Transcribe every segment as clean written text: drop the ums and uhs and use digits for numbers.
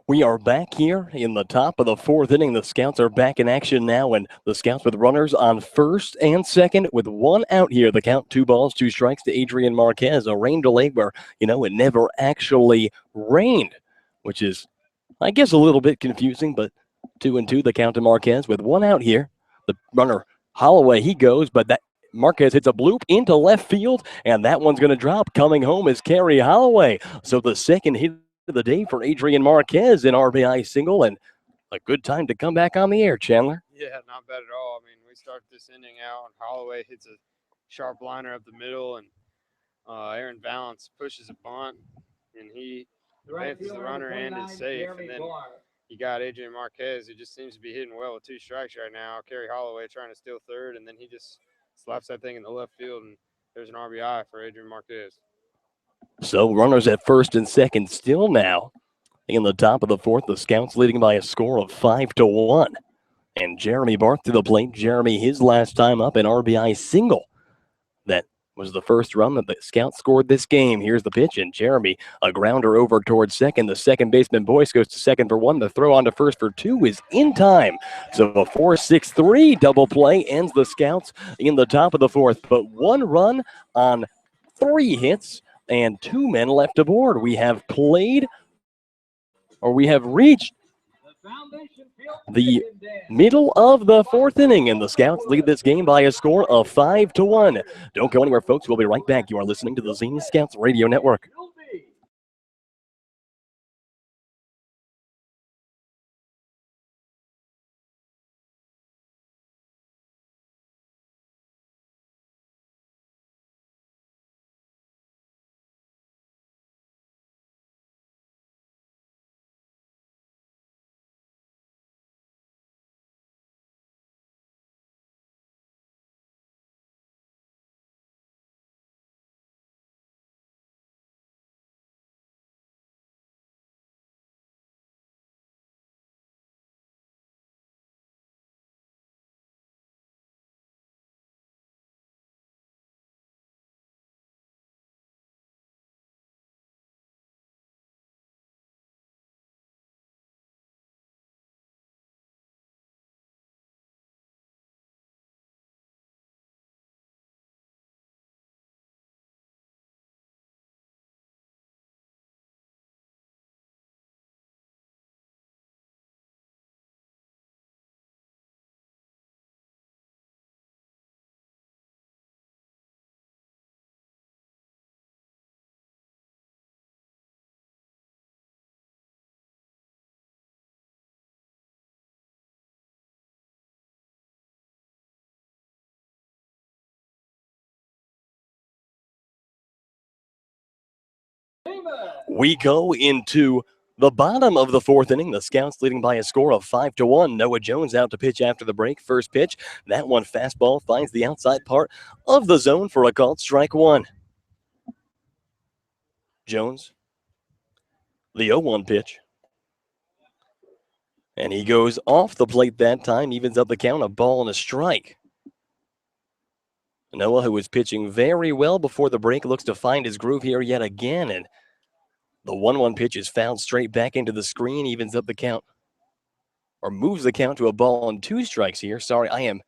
We are back here in the top of the fourth inning. The Scouts are back in action now, and the Scouts with runners on first and second with one out here. The count, 2 balls, 2 strikes to Adrian Marquez. A rain delay where, it never actually rained, which is, I guess, a little bit confusing, but 2-2, the count to Marquez with one out here. The runner, Holloway, he goes, but that Marquez hits a bloop into left field, and that one's going to drop. Coming home is Kerry Holloway. So the second hit of the day for Adrian Marquez, an RBI single, and a good time to come back on the air, Chandler. Yeah, not bad at all. I mean, we start this inning out, and Holloway hits a sharp liner up the middle, and Aaron Valance pushes a bunt, and he advances the runner and is safe. And then you got Adrian Marquez, who just seems to be hitting well with 2 strikes right now. Kerry Holloway trying to steal third, and then he just slaps that thing in the left field, and there's an RBI for Adrian Marquez. So runners at first and second still now. In the top of the fourth, the Scouts leading by a score of 5-1. And Jeremy Barth to the plate. Jeremy, his last time up, an RBI single. That was the first run that the Scouts scored this game. Here's the pitch, and Jeremy, a grounder over towards second. The second baseman, Boyce, goes to second for 1. The throw on to first for 2 is in time. So a 4-6-3 double play ends the Scouts in the top of the fourth. But 1 run on 3 hits and 2 men left aboard. We have reached the middle of the fourth inning, and the Scouts lead this game by a score of 5-1. Don't go anywhere, folks. We'll be right back. You are listening to the Xenia Scouts Radio Network. We go into the bottom of the fourth inning. The Scouts leading by a score of 5-1. Noah Jones out to pitch after the break. First pitch, that one fastball finds the outside part of the zone for a called strike 1. Jones, the 0-1 pitch. And he goes off the plate that time, evens up the count, a ball and a strike. Noah, who was pitching very well before the break, looks to find his groove here yet again, and the 1-1 pitch is fouled straight back into the screen, evens up the count, or moves the count to a ball and 2 strikes here. Sorry, I am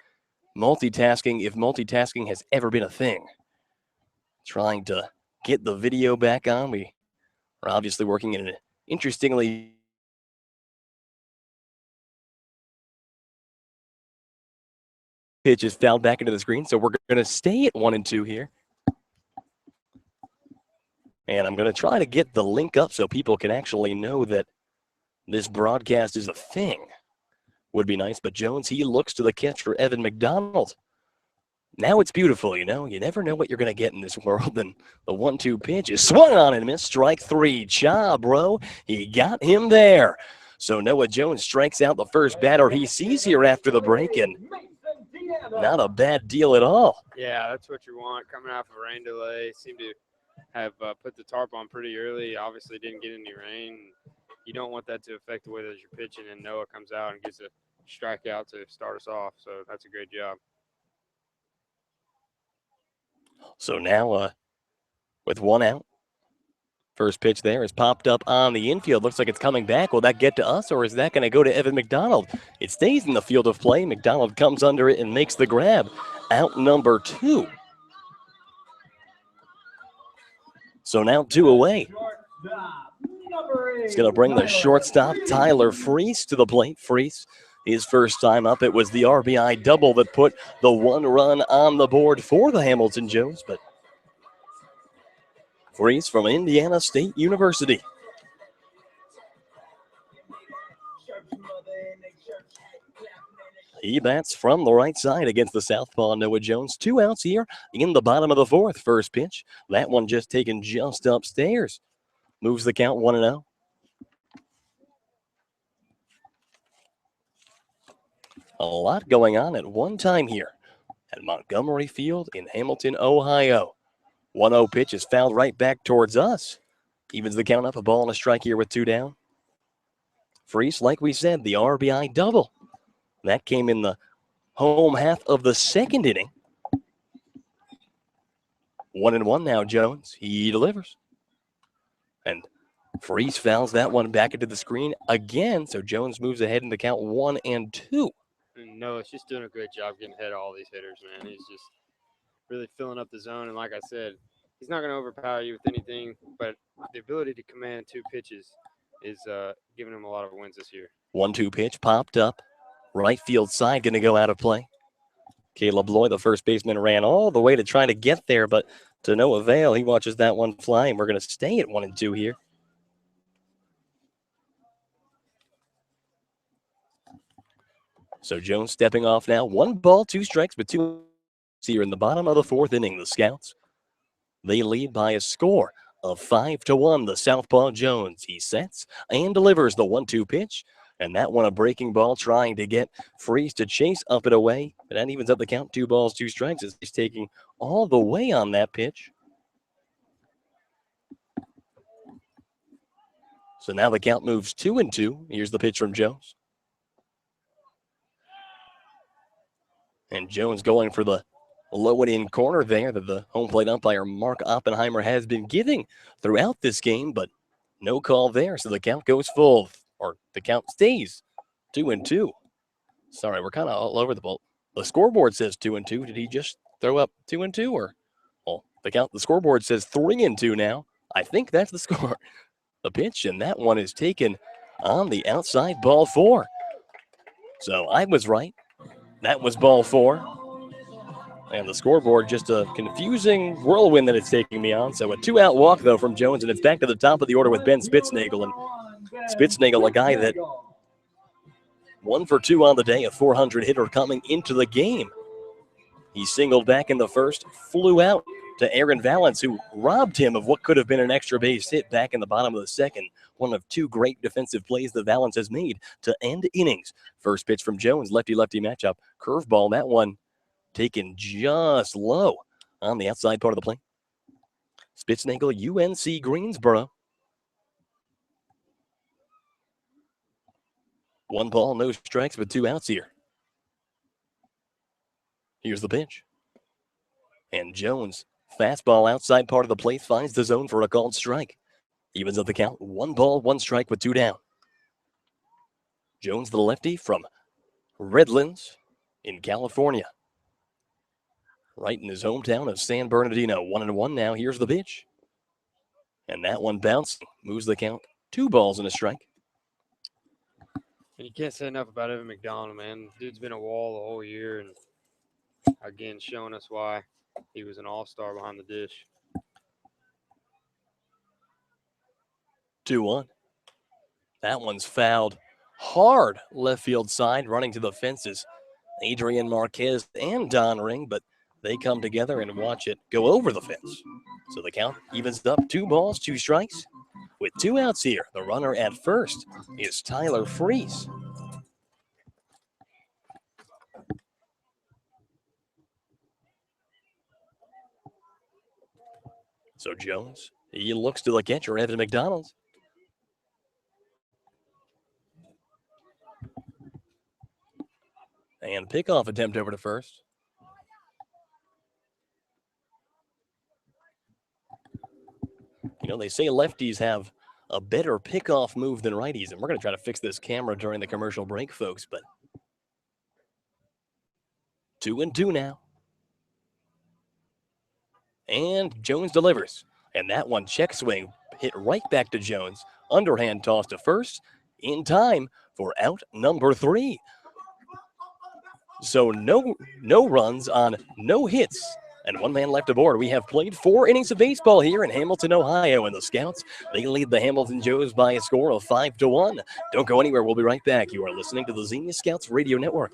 multitasking if multitasking has ever been a thing. Trying to get the video back on. We are obviously working in an interestingly pitch is fouled back into the screen, so we're going to stay at 1-2 here. And I'm going to try to get the link up so people can actually know that this broadcast is a thing. Would be nice, but Jones, he looks to the catch for Evan McDonald. Now it's beautiful, you never know what you're going to get in this world. And the 1-2 pitch is swung on and missed. Strike 3. Cha, bro. He got him there. So Noah Jones strikes out the first batter he sees here after the break, and not a bad deal at all. Yeah, that's what you want coming off a rain delay. Seemed to have put the tarp on pretty early. Obviously didn't get any rain. You don't want that to affect the way that you're pitching, and Noah comes out and gets a strikeout to start us off. So that's a great job. So now with 1 out, First pitch there is popped up on the infield. Looks like it's coming back. Will that get to us, or is that going to go to Evan McDonald? It stays in the field of play. McDonald comes under it and makes the grab. Out number 2. So now 2 away. It's going to bring the shortstop, Tyler Freese, to the plate. Freese, his first time up, it was the RBI double that put the 1 run on the board for the Hamilton Joes. But Freese from Indiana State University. He bats from the right side against the southpaw Noah Jones. 2 outs here in the bottom of the 4th. First pitch. That one just taken just upstairs. Moves the count 1-0. A lot going on at one time here at Montgomery Field in Hamilton, Ohio. 1-0 pitch is fouled right back towards us. Evens the count up, a ball and a strike here with 2 down. Freese, like we said, the RBI double. That came in the home half of the 2nd inning. 1-1 now, Jones. He delivers. And Freese fouls that one back into the screen again, so Jones moves ahead in the count 1-2. No, it's just doing a great job getting ahead of all these hitters, man. He's just really filling up the zone. And like I said, he's not going to overpower you with anything, but the ability to command 2 pitches is giving him a lot of wins this year. 1-2 pitch popped up. Right field side going to go out of play. Caleb Lloyd, the first baseman, ran all the way to try to get there, but to no avail. He watches that one fly, and we're going to stay at 1-2 here. So Jones stepping off now. 1 ball, 2 strikes, but 2 here in the bottom of the 4th inning. The Scouts, they lead by a score of 5-1. The southpaw Jones, he sets and delivers the 1-2 pitch. And that one a breaking ball trying to get Freese to chase up and away. But that evens up the count. 2 balls, 2 strikes as he's taking all the way on that pitch. So now the count moves 2-2. Here's the pitch from Jones. And Jones going for the low and in corner there that the home plate umpire Mark Oppenheimer has been giving throughout this game, but no call there. So the count goes full, or the count stays 2-2. Sorry, we're kind of all over the ball. The scoreboard says 2-2. Did he just throw up 2-2, or well, the scoreboard says 3-2 now. I think that's the score. The pitch, and that one is taken on the outside, ball 4. So I was right. That was ball 4. And the scoreboard, just a confusing whirlwind that it's taking me on. So a 2-out walk, though, from Jones, and it's back to the top of the order with Ben Spitznagel. And Spitznagel, a guy that 1 for 2 on the day, a 400 hitter coming into the game. He singled back in the first, flew out to Aaron Valance, who robbed him of what could have been an extra base hit back in the bottom of the 2nd. One of 2 great defensive plays that Valance has made to end innings. First pitch from Jones, lefty-lefty matchup. Curveball, that one taken just low on the outside part of the plate. Spitznagel, UNC Greensboro. 1 ball, no strikes, but 2 outs here. Here's the pitch. And Jones, fastball outside part of the plate, finds the zone for a called strike. Evens up the count. 1 ball, 1 strike with 2 down. Jones, the lefty from Redlands in California. Right in his hometown of San Bernardino. 1-1 now. Here's the pitch. And that one bouncing. Moves the count. 2 balls and a strike. And you can't say enough about Evan McDonald, man. Dude's been a wall the whole year, and again, showing us why he was an all-star behind the dish. 2-1. That one's fouled hard left field side, running to the fences. Adrian Marquez and Don Ring, but they come together and watch it go over the fence. So the count evens up. 2 balls, 2 strikes. With 2 outs here, the runner at first is Tyler Freese. So Jones, he looks to the catcher, Evan McDonald. And pickoff attempt over to first. They say lefties have a better pickoff move than righties, and we're going to try to fix this camera during the commercial break, folks, but 2-2 now. And Jones delivers. And that one, check swing, hit right back to Jones. Underhand toss to first, in time for out number 3. So no runs on no hits. And one man left aboard. We have played 4 innings of baseball here in Hamilton, Ohio, and the Scouts, they lead the Hamilton Joes by a score of 5-1. Don't go anywhere. We'll be right back. You are listening to the Xenia Scouts Radio Network.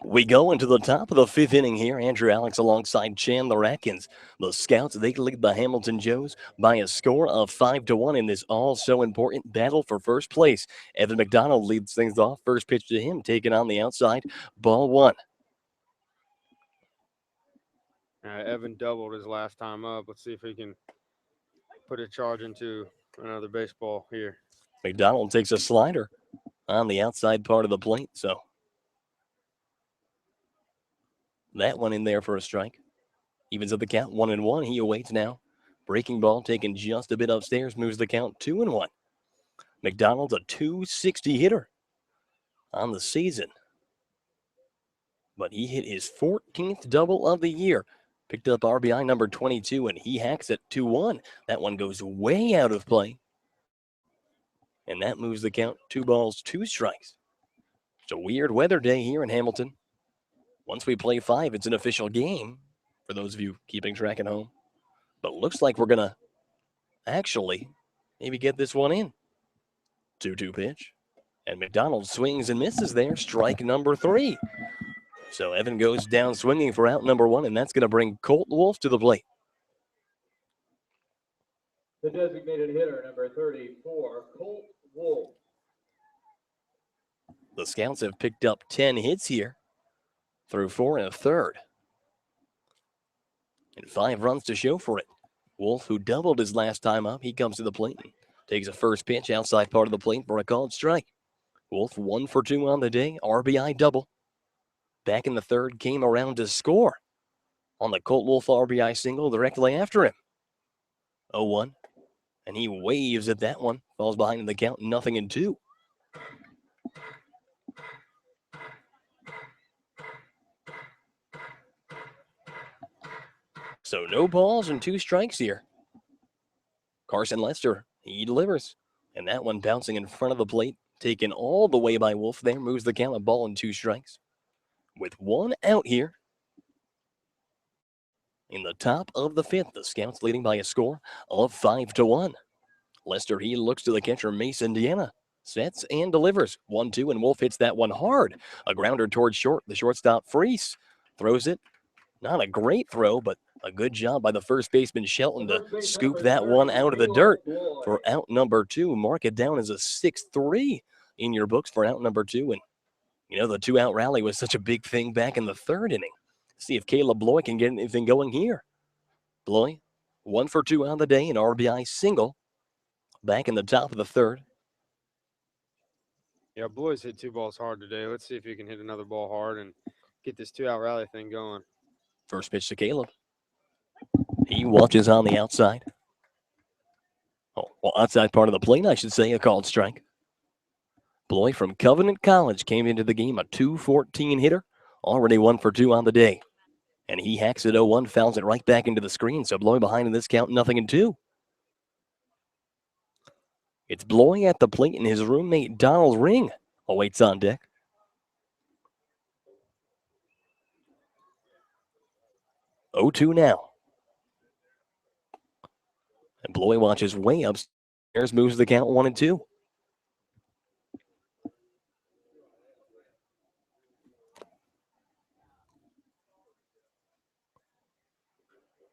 We go into the top of the 5th inning here. Andrew Alex alongside Chandler Atkins. The Scouts, they lead the Hamilton Joes by a score of 5-1 in this all-so-important battle for first place. Evan McDonald leads things off. First pitch to him, taken on the outside. Ball 1. Evan doubled his last time up. Let's see if he can put a charge into another baseball here. McDonald takes a slider on the outside part of the plate, so that one in there for a strike. Evens up the count, 1-1. He awaits now. Breaking ball taken just a bit upstairs, moves the count 2-1. McDonald's a .260 hitter on the season, but he hit his 14th double of the year. Picked up RBI number 22, and he hacks it 2-1. That one goes way out of play, and that moves the count 2 balls, 2 strikes. It's a weird weather day here in Hamilton. Once we play 5, it's an official game for those of you keeping track at home. But looks like we're going to actually maybe get this one in. 2-2 pitch. And McDonald swings and misses there. Strike number 3. So Evan goes down swinging for out number 1, and that's going to bring Colt Wolf to the plate. The designated hitter, number 34, Colt Wolf. The Scouts have picked up 10 hits here through 4 1/3. And 5 runs to show for it. Wolf, who doubled his last time up, he comes to the plate and takes a first pitch outside part of the plate for a called strike. Wolf 1 for 2 on the day, RBI double. Back in the 3rd, came around to score on the Colt Wolf RBI single directly after him. 0-1, and he waves at that one. Falls behind in the count, 0-2. So no balls and 2 strikes here. Carson Lester, he delivers. And that one bouncing in front of the plate, taken all the way by Wolf there, moves the count, a ball and 2 strikes. With 1 out here in the top of the 5th, the Scouts leading by a score of 5-1. Lester, he looks to the catcher, Mason Deanna. Sets and delivers. 1-2, and Wolf hits that one hard. A grounder towards short. The shortstop, Freese, throws it. Not a great throw, but a good job by the first baseman, Shelton, to scoop that one out of the dirt for out number 2. Mark it down as a 6-3 in your books for out number 2. And, the 2-out rally was such a big thing back in the 3rd inning. See if Caleb Bloy can get anything going here. Bloy, 1 for 2 on the day, an RBI single. Back in the top of the 3rd. Yeah, Bloy's hit 2 balls hard today. Let's see if he can hit another ball hard and get this 2-out rally thing going. First pitch to Caleb. He watches on the outside. Oh, well, outside part of the plate, I should say, a called strike. Bloy from Covenant College came into the game a 214 hitter, already 1 for 2 on the day. And he hacks it 0-1, fouls it right back into the screen. So Bloy behind in this count, 0-2. It's Bloy at the plate, and his roommate Donald Ring awaits on deck. Oh, 2 now. And Bloy watches way upstairs, moves the count 1-2.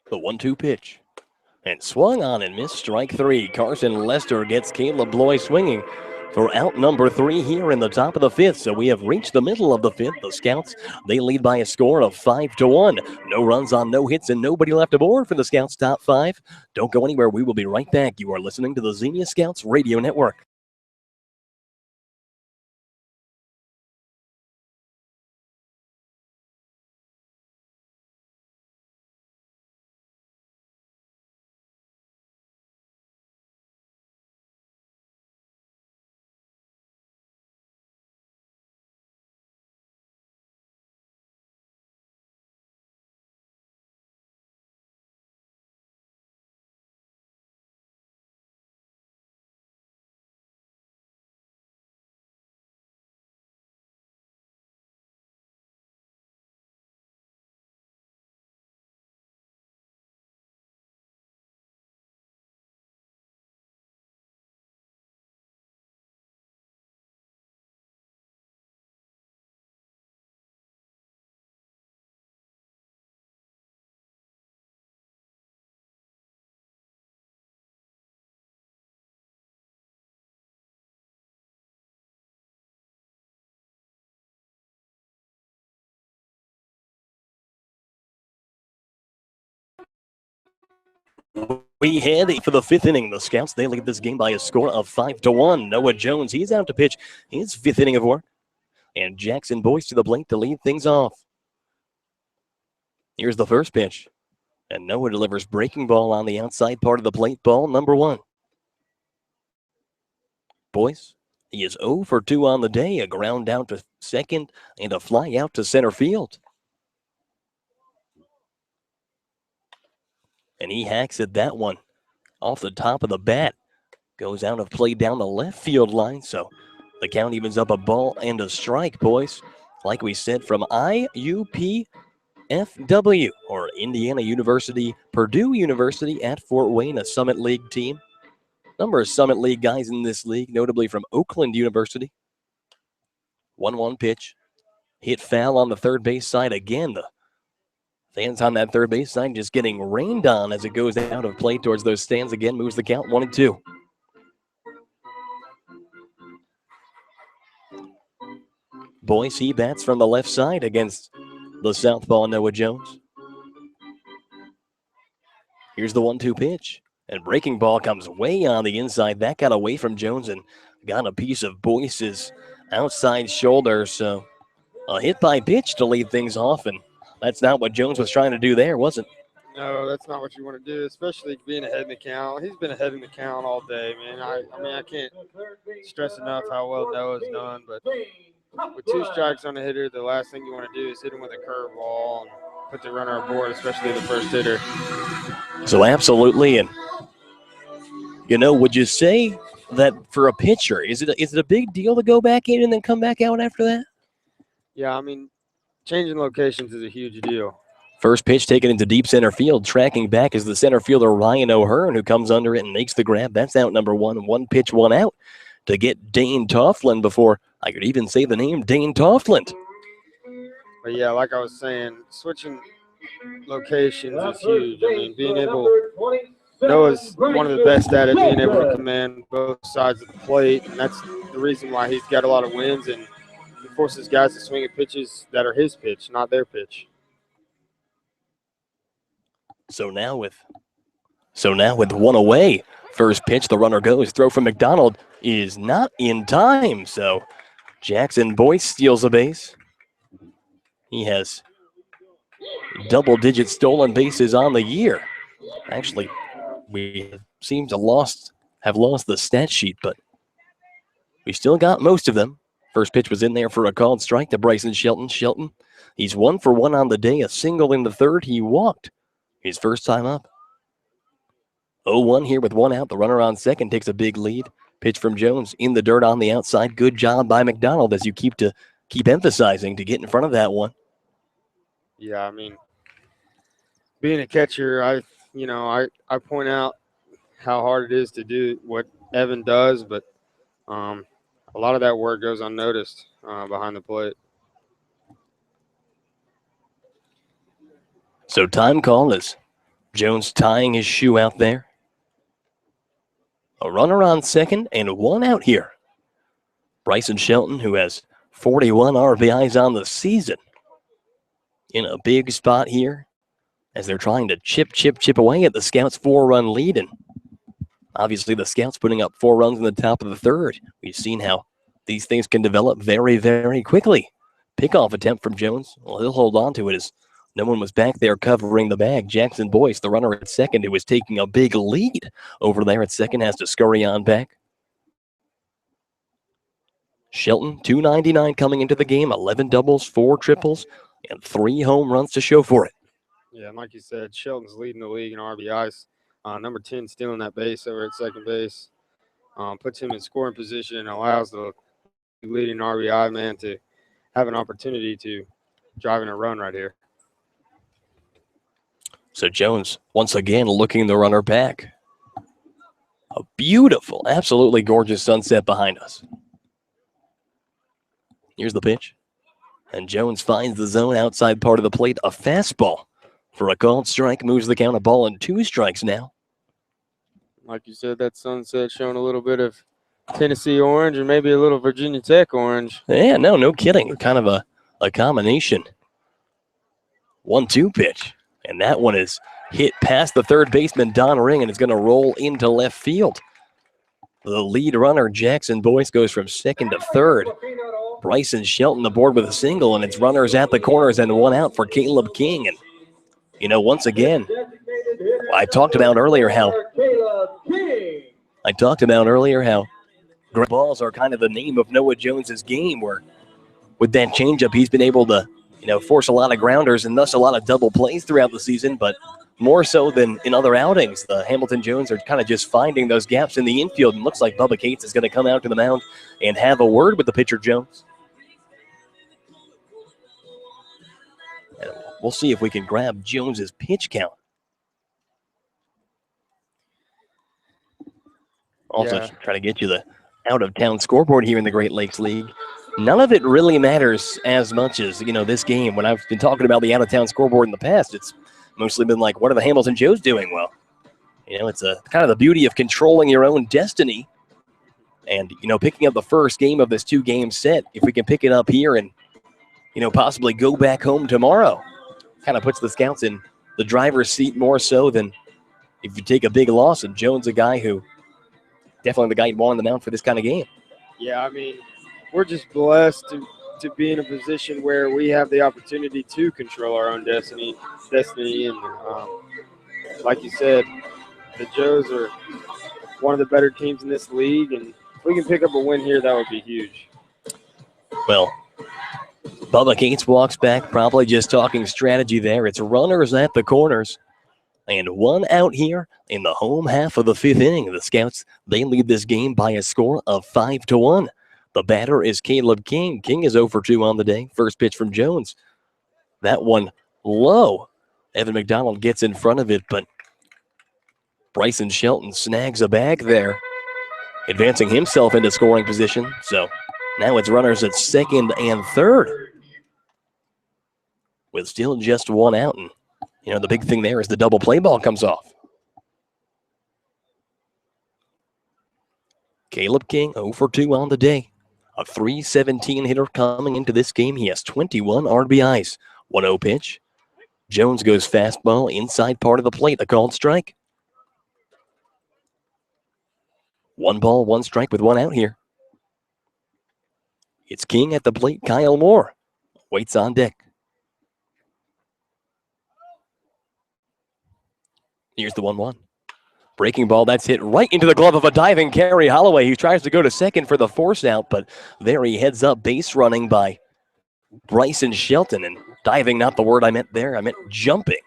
The 1-2 pitch. And swung on and missed, strike 3. Carson Lester gets Caleb Bloy swinging for out number 3 here in the top of the 5th. So we have reached the middle of the 5th. The Scouts, they lead by a score of 5-1. No runs on no hits and nobody left aboard for the Scouts' top 5. Don't go anywhere. We will be right back. You are listening to the Xenia Scouts Radio Network. We head for the 5th inning. The Scouts, they lead this game by a score of 5-1. Noah Jones, he's out to pitch his 5th inning of work. And Jackson Boyce to the plate to lead things off. Here's the first pitch. And Noah delivers breaking ball on the outside part of the plate, ball number 1. Boyce, he is 0 for 2 on the day, a ground out to second and a fly out to center field. And he hacks at that one off the top of the bat. Goes out of play down the left field line, so the count evens up a ball and a strike, boys. Like we said, from IUPFW, or Indiana University, Purdue University at Fort Wayne, a Summit League team. Number of Summit League guys in this league, notably from Oakland University. 1-1 pitch. Hit foul on the third base side again. The fans on that third base side just getting rained on as it goes out of play towards those stands again. Moves the count 1-2. Boyce, he bats from the left side against the southpaw Noah Jones. Here's the 1-2 pitch. And breaking ball comes way on the inside. That got away from Jones and got a piece of Boyce's outside shoulder. So a hit by pitch to lead things off. And that's not what Jones was trying to do there, was it? No, that's not what you want to do, especially being ahead in the count. He's been ahead in the count all day, man. I mean, I can't stress enough how well Noah's done. But with 2 strikes on the hitter, the last thing you want to do is hit him with a curveball and put the runner aboard, especially the first hitter. So absolutely. And, would you say that for a pitcher, is it a big deal to go back in and then come back out after that? Yeah, I mean, changing locations is a huge deal. First pitch taken into deep center field. Tracking back is the center fielder Ryan O'Hearn, who comes under it and makes the grab. That's out number 1. 1 pitch, 1 out to get Dane Toughlin before I could even say the name Dane Toughlin. But yeah, like I was saying, switching locations is huge. I mean, being able – Noah's one of the best at it, being able to command both sides of the plate. And that's the reason why he's got a lot of wins, and he forces guys to swing at pitches that are his pitch, not their pitch. So now with 1 away, first pitch, the runner goes. Throw from McDonald is not in time. So Jackson Boyce steals a base. He has double-digit stolen bases on the year. Actually, we seem to have lost the stat sheet, but we still got most of them. First pitch was in there for a called strike to Bryson Shelton. Shelton, he's 1 for 1 on the day, a single in the third. He walked his first time up. 0-1 here with 1 out. The runner on second takes a big lead. Pitch from Jones in the dirt on the outside. Good job by McDonald as you keep emphasizing to get in front of that one. Yeah, I mean, being a catcher, I point out how hard it is to do what Evan does, but a lot of that work goes unnoticed behind the plate. So time call is Jones tying his shoe out there. A runner on second and 1 out here. Bryson Shelton, who has 41 RBIs on the season, in a big spot here as they're trying to chip away at the Scouts' 4-run lead. And obviously the Scouts putting up 4 runs in the top of the third. We've seen how these things can develop very, very quickly. Pickoff attempt from Jones. Well, he'll hold on to it as no one was back there covering the bag. Jackson Boyce, the runner at second, who was taking a big lead over there at second, has to scurry on back. Shelton, 299 coming into the game, 11 doubles, 4 triples, and 3 home runs to show for it. Yeah, and like you said, Shelton's leading the league in RBIs. Number 10 stealing that base over at second base. Puts him in scoring position and allows the leading RBI man to have an opportunity to drive in a run right here. So Jones, once again, looking the runner back. A beautiful, absolutely gorgeous sunset behind us. Here's the pitch. And Jones finds the zone outside part of the plate. A fastball for a called strike. Moves the count, a ball and 2 strikes now. Like you said, that sunset showing a little bit of Tennessee orange or maybe a little Virginia Tech orange. Yeah, no kidding. Kind of a combination. 1-2 pitch. And that one is hit past the third baseman, Don Ring, and it's going to roll into left field. The lead runner, Jackson Boyce, goes from second to third. Bryson Shelton aboard with a single, and it's runners at the corners and 1 out for Caleb King. And, once again, I talked about earlier how ground balls are kind of the name of Noah Jones's game, where with that changeup, he's been able to force a lot of grounders and thus a lot of double plays throughout the season, but more so than in other outings. The Hamilton Jones are kind of just finding those gaps in the infield, and looks like Bubba Cates is going to come out to the mound and have a word with the pitcher, Jones. And we'll see if we can grab Jones's pitch count. Also, try to get you the out-of-town scoreboard here in the Great Lakes League. None of it really matters as much as, this game. When I've been talking about the out-of-town scoreboard in the past, it's mostly been like, what are the Hamilton Joes doing well? It's a kind of the beauty of controlling your own destiny and, picking up the first game of this 2-game set. If we can pick it up here and, possibly go back home tomorrow, kind of puts the Scouts in the driver's seat more so than if you take a big loss. And Jones, a guy who definitely the guy you'd want on the mound for this kind of game. Yeah, I mean, we're just blessed to be in a position where we have the opportunity to control our own destiny. And like you said, the Joes are one of the better teams in this league, and if we can pick up a win here, that would be huge. Well, Bubba Cates walks back, probably just talking strategy there. It's runners at the corners. And 1 out here in the home half of the 5th inning. The Scouts, they lead this game by a score of 5-1. The batter is Caleb King. King is 0 for 2 on the day. First pitch from Jones. That one low. Evan McDonald gets in front of it, but Bryson Shelton snags a bag there, advancing himself into scoring position. So now it's runners at second and third with still just 1 out. And the big thing there is the double play ball comes off. Caleb King 0 for 2 on the day. A .317 hitter coming into this game. He has 21 RBIs. 1-0 pitch. Jones goes fastball inside part of the plate. The called strike. 1 ball, 1 strike with 1 out here. It's King at the plate. Kyle Moore waits on deck. Here's the 1-1. Breaking ball, that's hit right into the glove of a diving Kerry Holloway. He tries to go to second for the force out, but there he heads up, base running by Bryson Shelton. And diving, not the word I meant there. I meant jumping.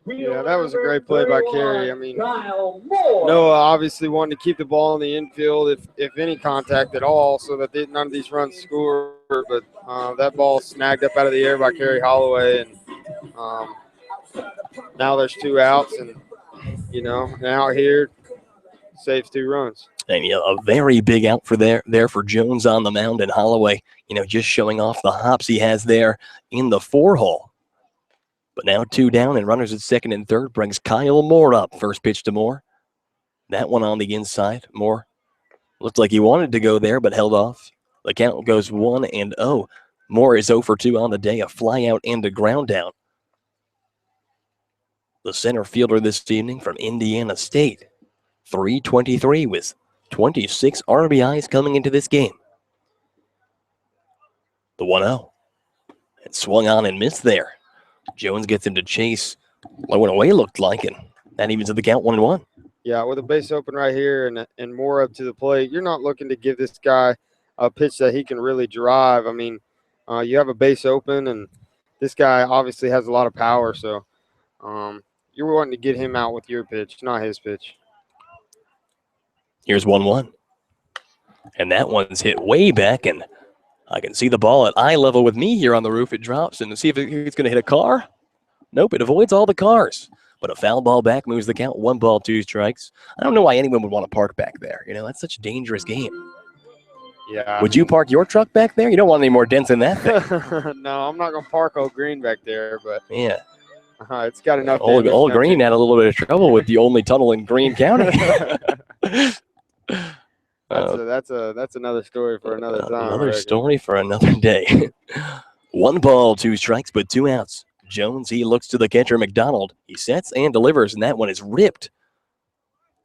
Yeah, that was a great play by Kerry. I mean, Noah obviously wanted to keep the ball in the infield, if any contact at all, so that none of these runs score. But that ball snagged up out of the air by Kerry Holloway, and now there's 2 outs, and out here saves 2 runs. And a very big out for there for Jones on the mound, and Holloway, just showing off the hops he has there in the 4-hole. But now 2 down, and runners at second and third brings Kyle Moore up. First pitch to Moore. That one on the inside. Moore looked like he wanted to go there, but held off. The count goes 1-0. Moore is 0 for 2 on the day, a fly out and a ground out. The center fielder this evening from Indiana State. 323 with 26 RBIs coming into this game. The 1-0. And swung on and missed there. Jones gets him to chase. Low and away looked like, and that evens the count 1-1. Yeah, with a base open right here and more up to the plate, you're not looking to give this guy a pitch that he can really drive. I mean, you have a base open, and this guy obviously has a lot of power, so you're wanting to get him out with your pitch, not his pitch. Here's 1-1. And that one's hit way back, and I can see the ball at eye level with me here on the roof. It drops, and see if it's going to hit a car. Nope, it avoids all the cars. But a foul ball back moves the count. 1 ball, 2 strikes. I don't know why anyone would want to park back there. That's such a dangerous game. Yeah. Would you park your truck back there? You don't want any more dents in that thing. No, I'm not going to park Old Green back there, but yeah. It's got enough. Old Green had a little bit of trouble with the only tunnel in Greene County. That's another story for another time. Another story for another day. 1 ball, 2 strikes, but 2 outs. Jones, he looks to the catcher, McDonald. He sets and delivers, and that one is ripped.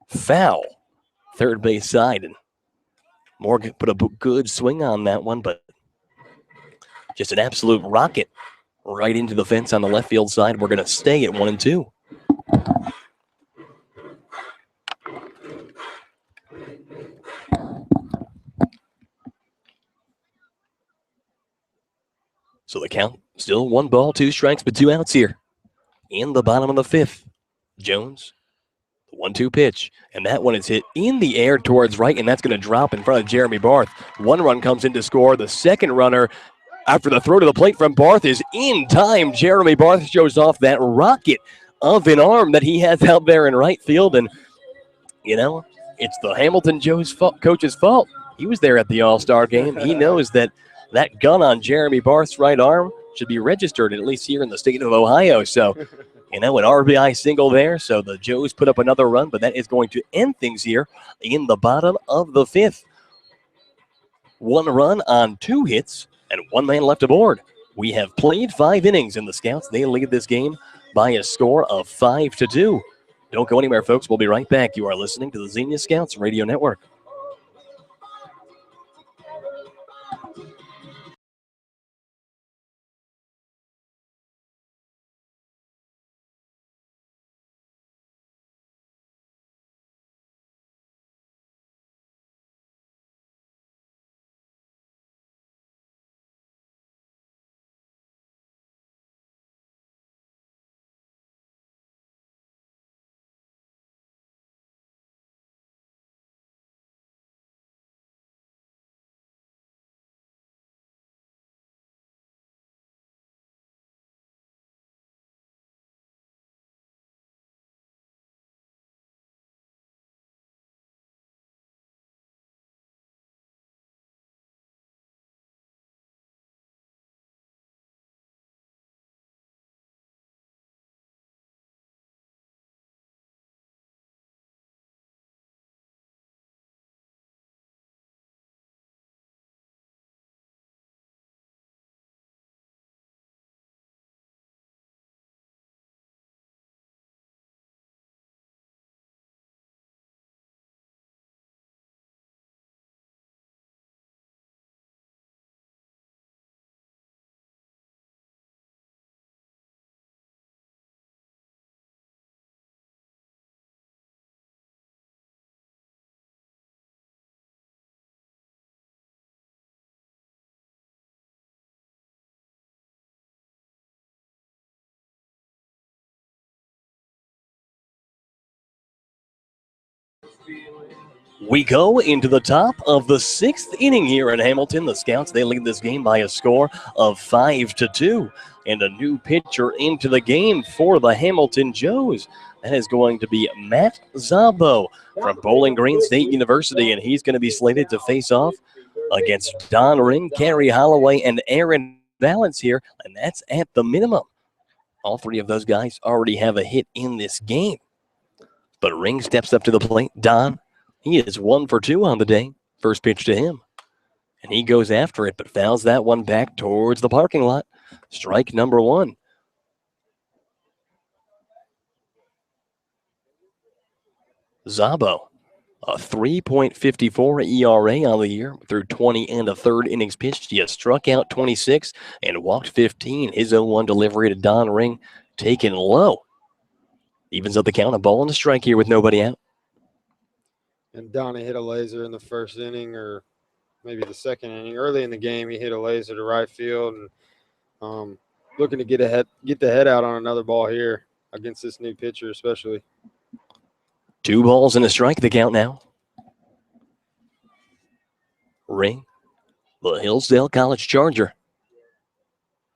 Foul. Third base side. And Morgan put a good swing on that one, but just an absolute rocket right into the fence on the left field side. We're going to stay at 1-2. So the count still 1 ball, 2 strikes, but 2 outs here in the bottom of the 5th. Jones, the 1-2 pitch, and that one is hit in the air towards right, and that's going to drop in front of Jeremy Barth. 1 run comes in to score. The second runner after the throw to the plate from Barth is in time. Jeremy Barth shows off that rocket of an arm that he has out there in right field, and it's the Hamilton Joe's coach's fault. He was there at the All-Star game. He knows that gun on Jeremy Barth's right arm should be registered, at least here in the state of Ohio. So, an RBI single there. So the Joes put up another run, but that is going to end things here in the bottom of the 5th. 1 run on 2 hits and 1 man left aboard. We have played 5 innings, and the Scouts, they lead this game by a score of 5-2. Don't go anywhere, folks. We'll be right back. You are listening to the Xenia Scouts Radio Network. We go into the top of the 6th inning here in Hamilton. The Scouts, they lead this game by a score of 5-2. And a new pitcher into the game for the Hamilton Joes. That is going to be Matt Zabo from Bowling Green State University, and he's going to be slated to face off against Don Ring, Kerry Holloway, and Aaron Valance here, and that's at the minimum. All three of those guys already have a hit in this game. But Ring steps up to the plate. Don, he is 1 for 2 on the day. First pitch to him. And he goes after it, but fouls that one back towards the parking lot. Strike number 1. Zabo, a 3.54 ERA on the year through 20 and a third innings pitched. He has struck out 26 and walked 15. His 0-1 delivery to Don Ring taken low. Evens up the count, a ball and a strike here with nobody out. And Donnie hit a laser in the first inning, or maybe the second inning. Early in the game, he hit a laser to right field, and looking to get the head out on another ball here against this new pitcher, especially. 2 balls and a strike, the count now. Ring, the Hillsdale College Charger.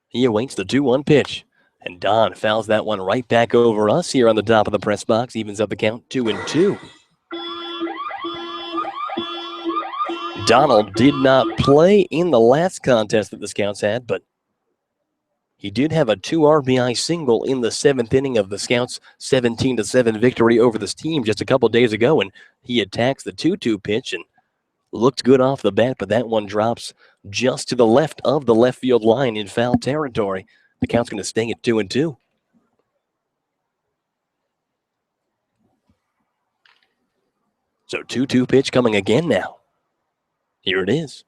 He awaits the 2-1 pitch. And Don fouls that one right back over us here on the top of the press box. Evens up the count, 2-2. Donald did not play in the last contest that the Scouts had, but he did have a 2 RBI single in the 7th inning of the Scouts' 17-7 victory over this team just a couple days ago, and he attacks the 2-2 pitch and looked good off the bat, but that one drops just to the left of the left field line in foul territory. The count's going to stay at 2-2. So 2-2 pitch coming again now. Here it is.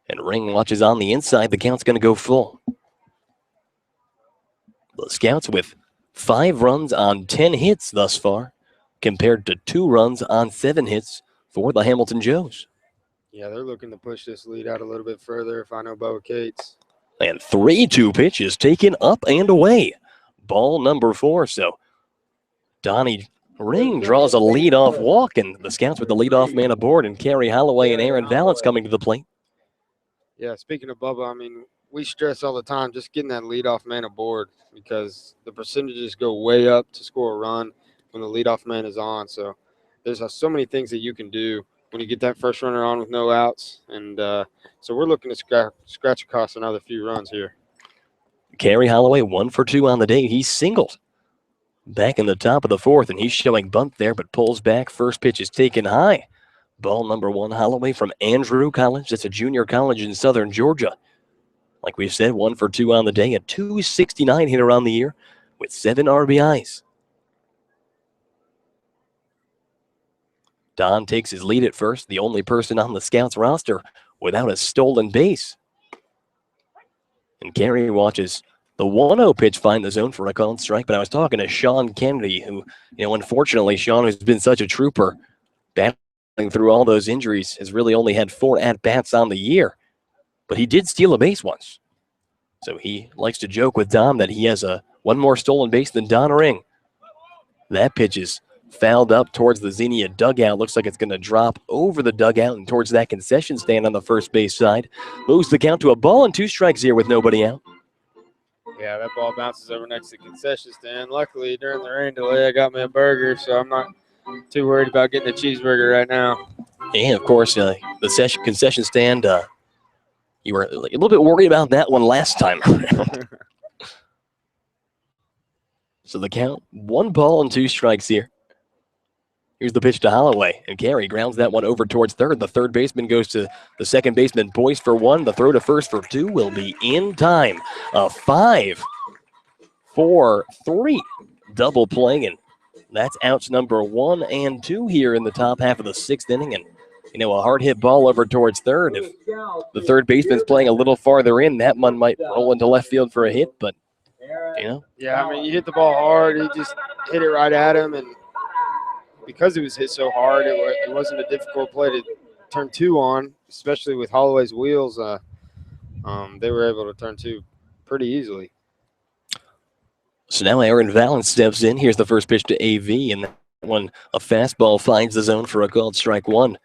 And Ring watches on the inside. The count's going to go full. The Scouts with 5 runs on 10 hits thus far, compared to 2 runs on 7 hits for the Hamilton Joes. Yeah, they're looking to push this lead out a little bit further if I know Bubba Cates. And 3-2 pitch is taken up and away. Ball number 4. So Donnie Ring draws a leadoff walk, and the Scouts with the leadoff man aboard, and Kerry Holloway and Aaron Valance coming to the plate. Yeah, speaking of Bubba, I mean, we stress all the time just getting that leadoff man aboard, because the percentages go way up to score a run when the leadoff man is on. So there's so many things that you can do when you get that first runner on with no outs. And so we're looking to scratch across another few runs here. Kerry Holloway 1 for 2 on the day. He's singled back in the top of the 4th, and he's showing bunt there, but pulls back. First pitch is taken high. Ball number 1, Holloway from Andrew College. That's a junior college in southern Georgia. Like we've said, 1 for 2 on the day, a 269 hitter on the year with 7 RBIs. Don takes his lead at first, the only person on the Scouts roster without a stolen base. And Kerry watches the 1-0 pitch find the zone for a called strike, but I was talking to Sean Kennedy, who, unfortunately, Sean, who's been such a trooper, battling through all those injuries, has really only had 4 at-bats on the year. But he did steal a base once. So he likes to joke with Dom that he has one more stolen base than Don Ring. That pitch is fouled up towards the Xenia dugout. Looks like it's going to drop over the dugout and towards that concession stand on the first base side. Moves the count to a ball and 2 strikes here with nobody out. Yeah, that ball bounces over next to the concession stand. Luckily, during the rain delay, I got me a burger, so I'm not too worried about getting a cheeseburger right now. And, of course, the concession stand, you were a little bit worried about that one last time. So the count, 1 ball and 2 strikes here. Here's the pitch to Holloway, and Kerry grounds that one over towards third. The third baseman goes to the second baseman, Boyce for 1. The throw to first for 2 will be in time. A 5-4-3 double play, and that's outs number 1 and 2 here in the top half of the 6th inning. And, a hard-hit ball over towards third. If the third baseman's playing a little farther in, that one might roll into left field for a hit, but, Yeah, I mean, you hit the ball hard. He just hit it right at him, and because it was hit so hard, it wasn't a difficult play to turn 2 on, especially with Holloway's wheels. They were able to turn 2 pretty easily. So now Aaron Valance steps in. Here's the first pitch to AV, and When a fastball finds the zone for a called strike one.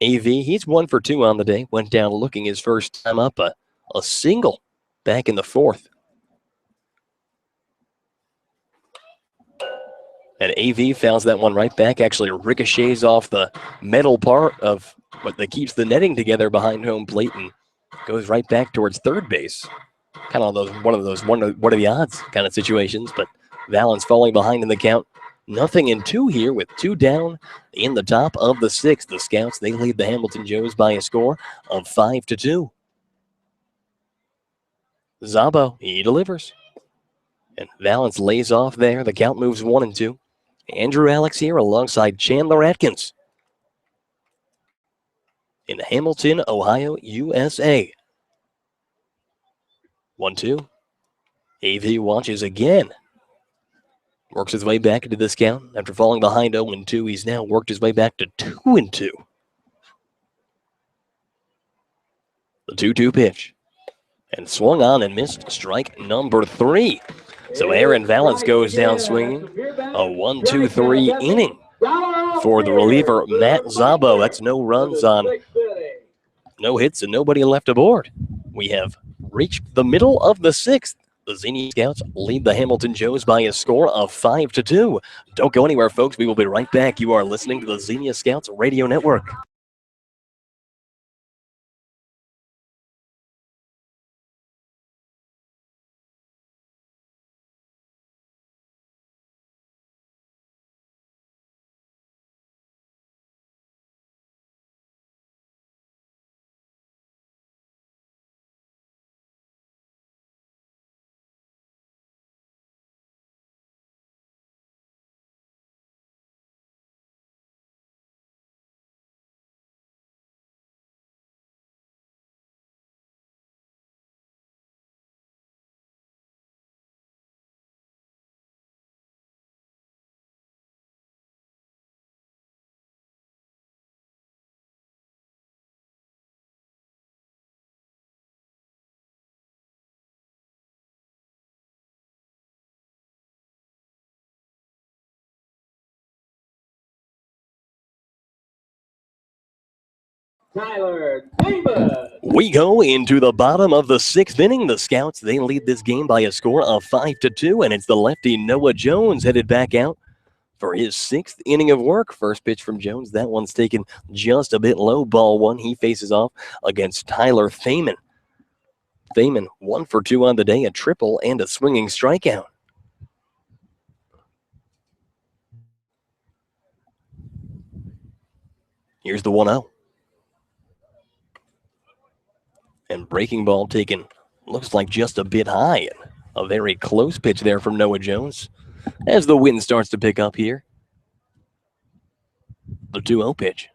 AV, he's 1 for 2 on the day. Went down looking his first time up, a single back in the fourth. And AV fouls that one right back. Actually ricochets off the metal part of what that keeps the netting together behind home plate and goes right back towards third base. Kind of one of those what are the odds kind of situations, but Valens falling behind in the count. Nothing in two here with 2 down in the top of the sixth. The Scouts, they lead the Hamilton Joes by a score of 5-2. Zabo, he delivers. And Valens lays off there. The count moves 1-2. Andrew Alex here alongside Chandler Atkins in Hamilton, Ohio, USA. 1-2. AV watches again. Works his way back into this count. After falling behind 0-2, he's now worked his way back to 2-2. The 2-2 pitch. And swung on and missed strike number 3. So Aaron Valens goes down swinging. A 1-2-3 inning for the reliever, Matt Zabo. That's no runs on no hits and nobody left aboard. We have reached the middle of the sixth. The Xenia Scouts lead the Hamilton Joes by a score of 5-2. Don't go anywhere, folks. We will be right back. You are listening to the Xenia Scouts Radio Network. Tyler Davis. We go into the bottom of the sixth inning. The Scouts, they lead this game by a score of 5-2, and it's the lefty Noah Jones headed back out for his 6th inning of work. First pitch from Jones. That one's taken just a bit low. Ball 1. He faces off against Tyler Thaman. Thaman 1 for 2 on the day, a triple and a swinging strikeout. Here's the 1-0. And breaking ball taken, looks like just a bit high. A very close pitch there from Noah Jones as the wind starts to pick up here. The 2-0 pitch.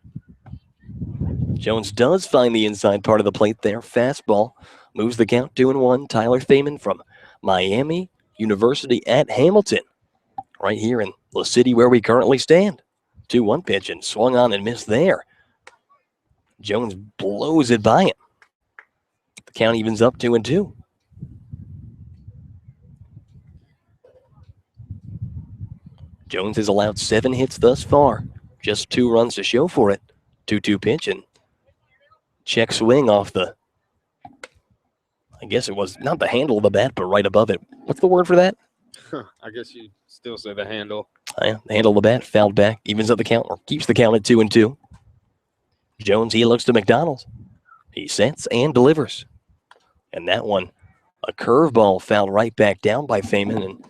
Jones does find the inside part of the plate there. Fastball moves the count 2-1. Tyler Thaman from Miami University at Hamilton, right here in the city where we currently stand. 2-1 pitch and swung on and missed there. Jones blows it by him. The count evens up 2-2. Jones has allowed 7 hits thus far. Just 2 runs to show for it. 2-2 pitch and check swing off the, I guess it was not the handle of the bat, but right above it. What's the word for that? I guess you still say the handle. The handle of the bat, fouled back, evens up the count, or keeps the count at 2-2. Jones, he looks to McDonald. He sets and delivers. And that one, a curveball fouled right back down by Thaman, and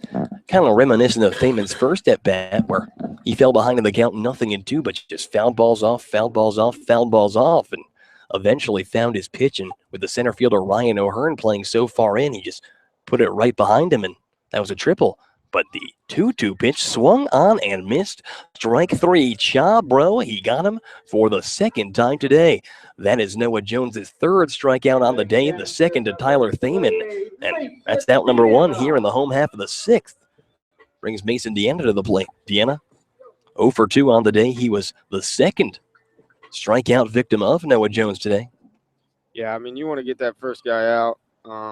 kind of reminiscent of Thaman's first at bat, where he fell behind in the count, 0-2, but just fouled balls off, fouled balls off, fouled balls off, and eventually found his pitch. And with the center fielder Ryan O'Hearn playing so far in, he just put it right behind him, and that was a triple. But the 2-2 pitch swung on and missed. Strike 3. Cha Bro, he got him for the 2nd time today. That is Noah Jones' 3rd strikeout on the day, the 2nd to Tyler Thaman. And that's out number 1 here in the home half of the 6th. Brings Mason Deanna to the plate. Deanna 0 for 2 on the day. He was the 2nd strikeout victim of Noah Jones today. Yeah, I mean, you want to get that first guy out,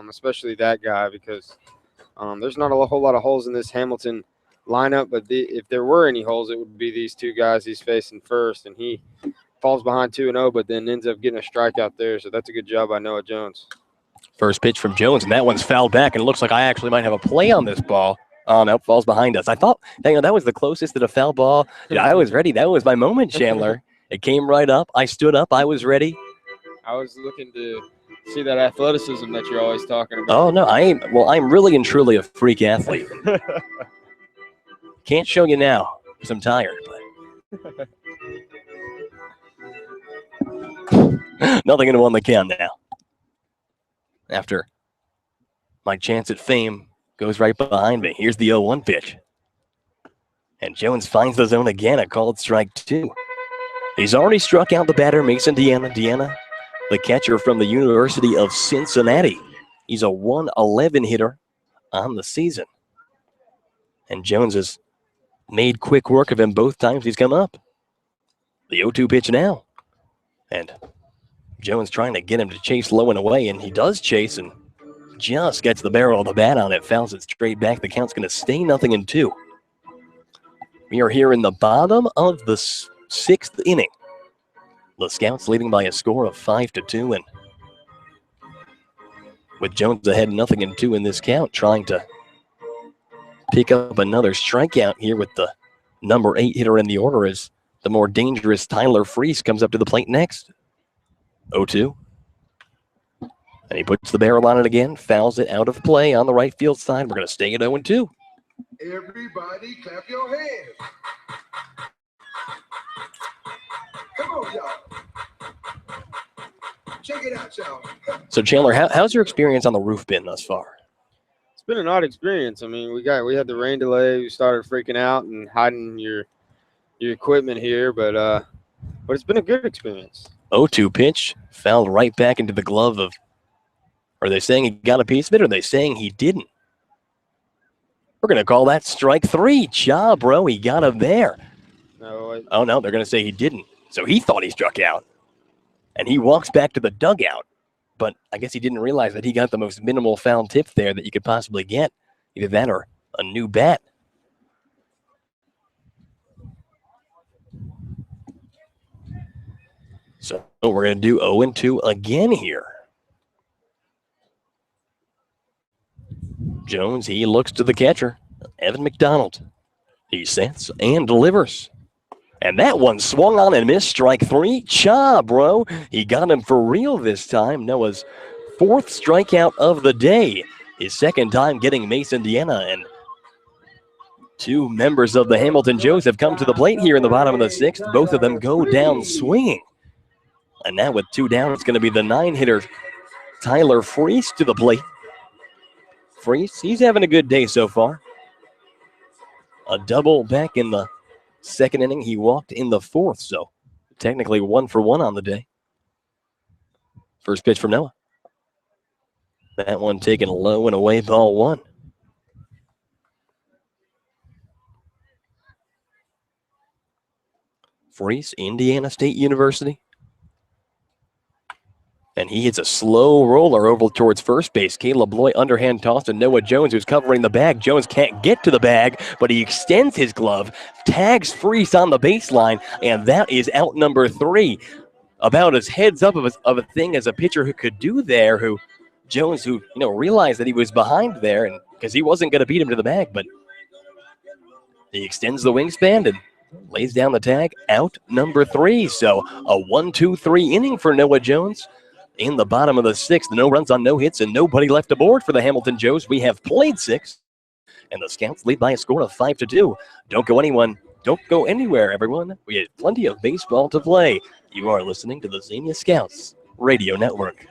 especially that guy, because there's not a whole lot of holes in this Hamilton lineup, but if there were any holes, it would be these two guys he's facing first, and he falls behind 2-0, but then ends up getting a strikeout there. So that's a good job by Noah Jones. First pitch from Jones, and that one's fouled back, and it looks like I actually might have a play on this ball. Oh, no, falls behind us. I thought, that was the closest to a foul ball. Yeah, I was ready. That was my moment, Chandler. It came right up. I stood up. I was ready. I was looking to see that athleticism that you're always talking about. Oh, no, I'm really and truly a freak athlete. Can't show you now because I'm tired, but nothing into on the count now. After my chance at fame goes right behind me. Here's the 0-1 pitch. And Jones finds the zone again, a called strike 2. He's already struck out the batter, Mason Deanna. Deanna, the catcher from the University of Cincinnati. He's a 111 hitter on the season. And Jones has made quick work of him both times he's come up. The 0-2 pitch now. And Jones trying to get him to chase low and away, and he does chase and just gets the barrel of the bat on it, fouls it straight back. The count's going to stay 0-2. We are here in the bottom of the 6th inning. The Scouts leading by a score of 5-2, and with Jones ahead 0-2 in this count, trying to pick up another strikeout here with the number 8 hitter in the order as the more dangerous Tyler Freese comes up to the plate next. 0-2. And he puts the barrel on it again, fouls it out of play on the right field side. We're going to stay at 0-2. Everybody clap your hands. Come on, y'all. Check it out, y'all. So, Chandler, how's your experience on the roof been thus far? It's been an odd experience. I mean, we had the rain delay. We started freaking out and hiding your equipment here, but it's been a good experience. 0-2 pitch, fouled right back into the glove of. Are they saying he got a piece of it, or are they saying he didn't? We're going to call that strike 3. Job, bro. He got him there. No, Oh, no, they're going to say he didn't. So he thought he struck out. And he walks back to the dugout. But I guess he didn't realize that he got the most minimal foul tip there that you could possibly get. Either that or a new bat. So we're going to do 0-2 again here. Jones, he looks to the catcher, Evan McDonald. He sets and delivers. And that one swung on and missed. Strike 3. Cha, bro. He got him for real this time. Noah's 4th strikeout of the day. His 2nd time getting Mason Deanna. And 2 members of the Hamilton Joes have come to the plate here in the bottom of the 6th. Both of them go down swinging. And now with 2 down, it's going to be the 9-hitter Tyler Freese to the plate. Freese, he's having a good day so far. A double back in the 2nd inning. He walked in the 4th, so technically 1 for 1 on the day. First pitch from Noah. That one taken low and away, ball 1. Freese, Indiana State University. And he hits a slow roller over towards first base. Caleb Loy underhand toss to Noah Jones, who's covering the bag. Jones can't get to the bag, but he extends his glove, tags Freese on the baseline, and that is out number 3. About as heads up of a thing as a pitcher who could do there, who Jones, who realized that he was behind there, and because he wasn't going to beat him to the bag, but he extends the wingspan and lays down the tag. Out number 3. So a 1-2-3 inning for Noah Jones. In the bottom of the 6th, no runs on no hits and nobody left aboard for the Hamilton Joes. We have played 6, and the Scouts lead by a score of 5-2. Don't go anywhere, everyone. We have plenty of baseball to play. You are listening to the Xenia Scouts Radio Network.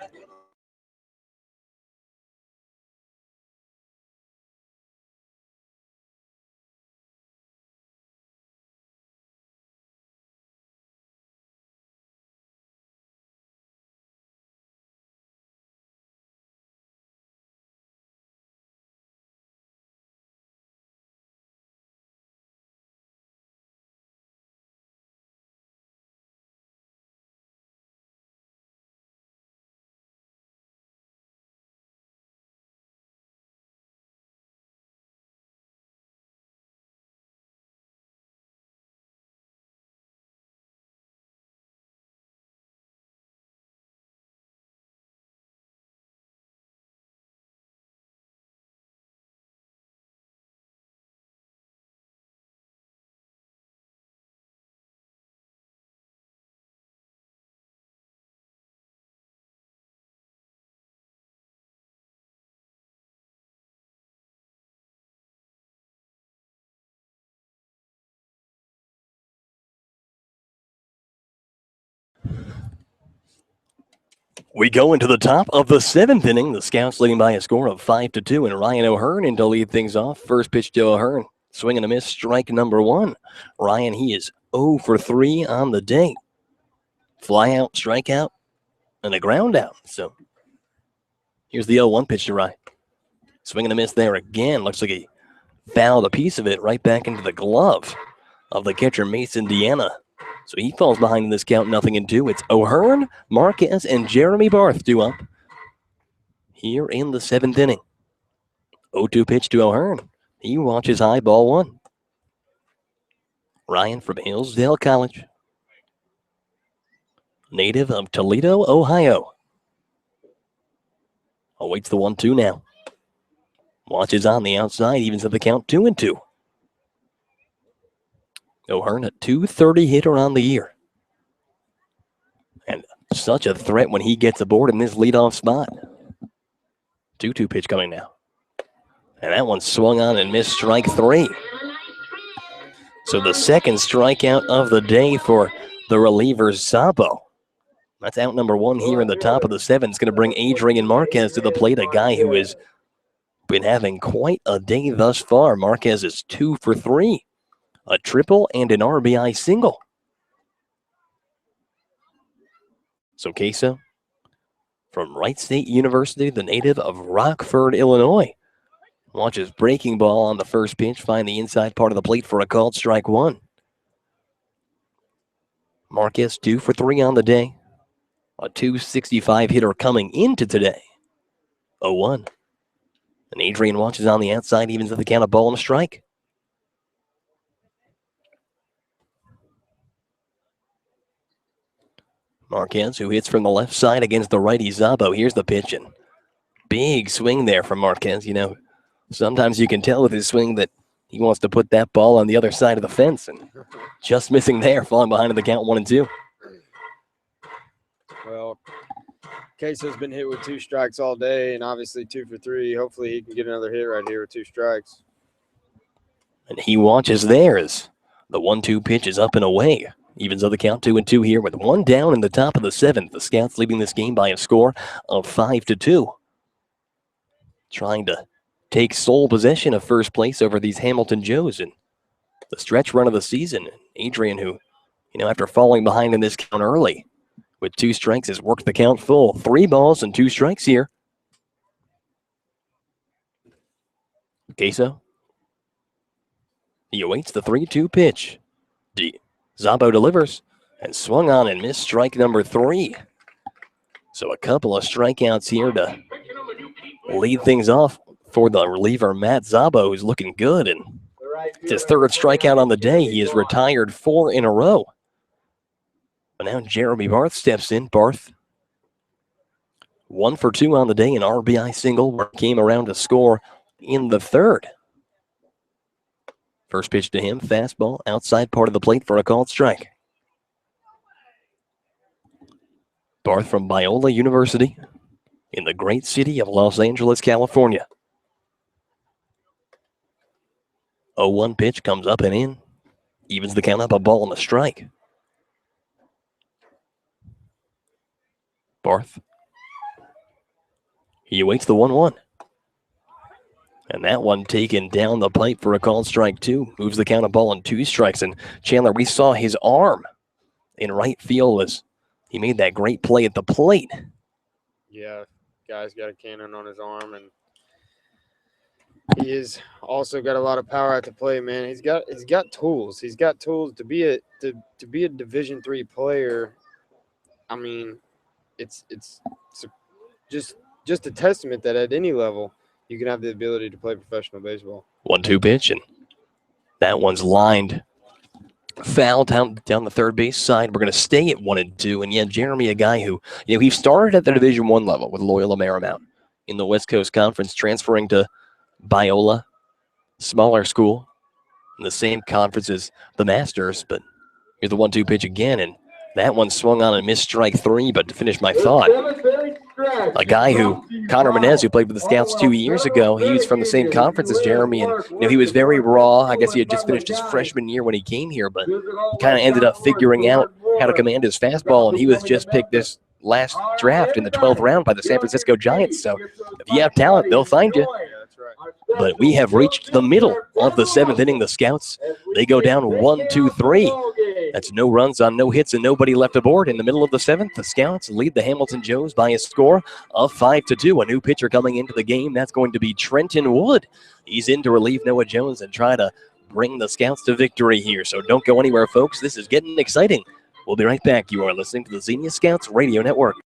We go into the top of the 7th inning. The Scouts leading by a score of 5-2, and Ryan O'Hearn in to lead things off. First pitch to O'Hearn. Swing and a miss, strike number 1. Ryan, he is 0 for 3 on the day. Fly out, strikeout, and a ground out. So here's the 0-1 pitch to Ryan. Swing and a miss there again. Looks like he fouled a piece of it right back into the glove of the catcher, Mason Deanna. So he falls behind in this count, 0-2. It's O'Hearn, Marquez, and Jeremy Barth due up here in the 7th inning. 0-2 pitch to O'Hearn. He watches high, ball 1. Ryan from Hillsdale College, native of Toledo, Ohio. Awaits the 1-2 now. Watches on the outside, evens at the count, 2-2. O'Hearn, a .230 hitter on the year. And such a threat when he gets aboard in this leadoff spot. 2-2 pitch coming now. And that one swung on and missed, strike 3. So the second strikeout of the day for the reliever, Zabo. That's out number 1 here in the top of the 7th. It's going to bring Adrian Marquez to the plate, a guy who has been having quite a day thus far. Marquez is 2 for 3. A triple and an RBI single. So Queso from Wright State University, the native of Rockford, Illinois, watches breaking ball on the first pitch, find the inside part of the plate for a called strike 1. Marquez 2 for 3 on the day. A .265 hitter coming into today. 0-1. And Adrian watches on the outside, evens at the count, of ball and a strike. Marquez, who hits from the left side against the righty Zabo. Here's the pitch, and big swing there from Marquez. You know, sometimes you can tell with his swing that he wants to put that ball on the other side of the fence, and just missing there, falling behind in the count, 1-2. Well, Queso's been hit with 2 strikes all day, and obviously 2 for 3. Hopefully he can get another hit right here with 2 strikes. And he watches there as the 1-2 pitch is up and away. Evens of the count, 2-2 here with 1 down in the top of the 7th. The Scouts leading this game by a score of 5-2. Trying to take sole possession of first place over these Hamilton Joes in the stretch run of the season. Adrian, who, after falling behind in this count early with 2 strikes, has worked the count full. 3 balls and 2 strikes here. Queso. He awaits the 3-2 pitch. Zabo delivers and swung on and missed, strike number 3. So a couple of strikeouts here to lead things off for the reliever, Matt Zabo, who's looking good. And it's his 3rd strikeout on the day. He has retired 4 in a row. But now Jeremy Barth steps in. Barth, 1 for 2 on the day, an RBI single, where he came around to score in the 3rd. First pitch to him, fastball, outside part of the plate for a called strike. Barth from Biola University in the great city of Los Angeles, California. 0-1 pitch comes up and in. Evens the count up, a ball and a strike. Barth. He awaits the 1-1. And that one taken down the pipe for a called strike 2. Moves the count, a ball and 2 strikes. And Chandler, we saw his arm in right field as he made that great play at the plate. Yeah, guy's got a cannon on his arm, and he has also got a lot of power at the plate, man. He's got tools. He's got tools to be a Division III player. I mean, it's just a testament that at any level you can have the ability to play professional baseball. 1-2 pitch, and that one's lined foul down the third base side. We're going to stay at 1-2. And yeah, Jeremy, a guy who, he started at the Division I level with Loyola Marymount in the West Coast Conference, transferring to Biola, smaller school, in the same conference as the Masters. But here's the 1-2 pitch again, and that one swung on and missed, strike 3. But to finish my thought, a guy who, Connor Menez, who played with the Scouts 2 years ago, he was from the same conference as Jeremy, and he was very raw. I guess he had just finished his freshman year when he came here, but he kind of ended up figuring out how to command his fastball, and he was just picked this last draft in the 12th round by the San Francisco Giants. So if you have talent, they'll find you. Yeah, that's right. But we have reached the middle of the 7th inning. The Scouts, they go down 1-2-3. That's no runs on no hits and nobody left aboard. In the middle of the 7th, the Scouts lead the Hamilton Joes by a score of 5-2. A new pitcher coming into the game. That's going to be Trenton Wood. He's in to relieve Noah Jones and try to bring the Scouts to victory here. So don't go anywhere, folks. This is getting exciting. We'll be right back. You are listening to the Xenia Scouts Radio Network.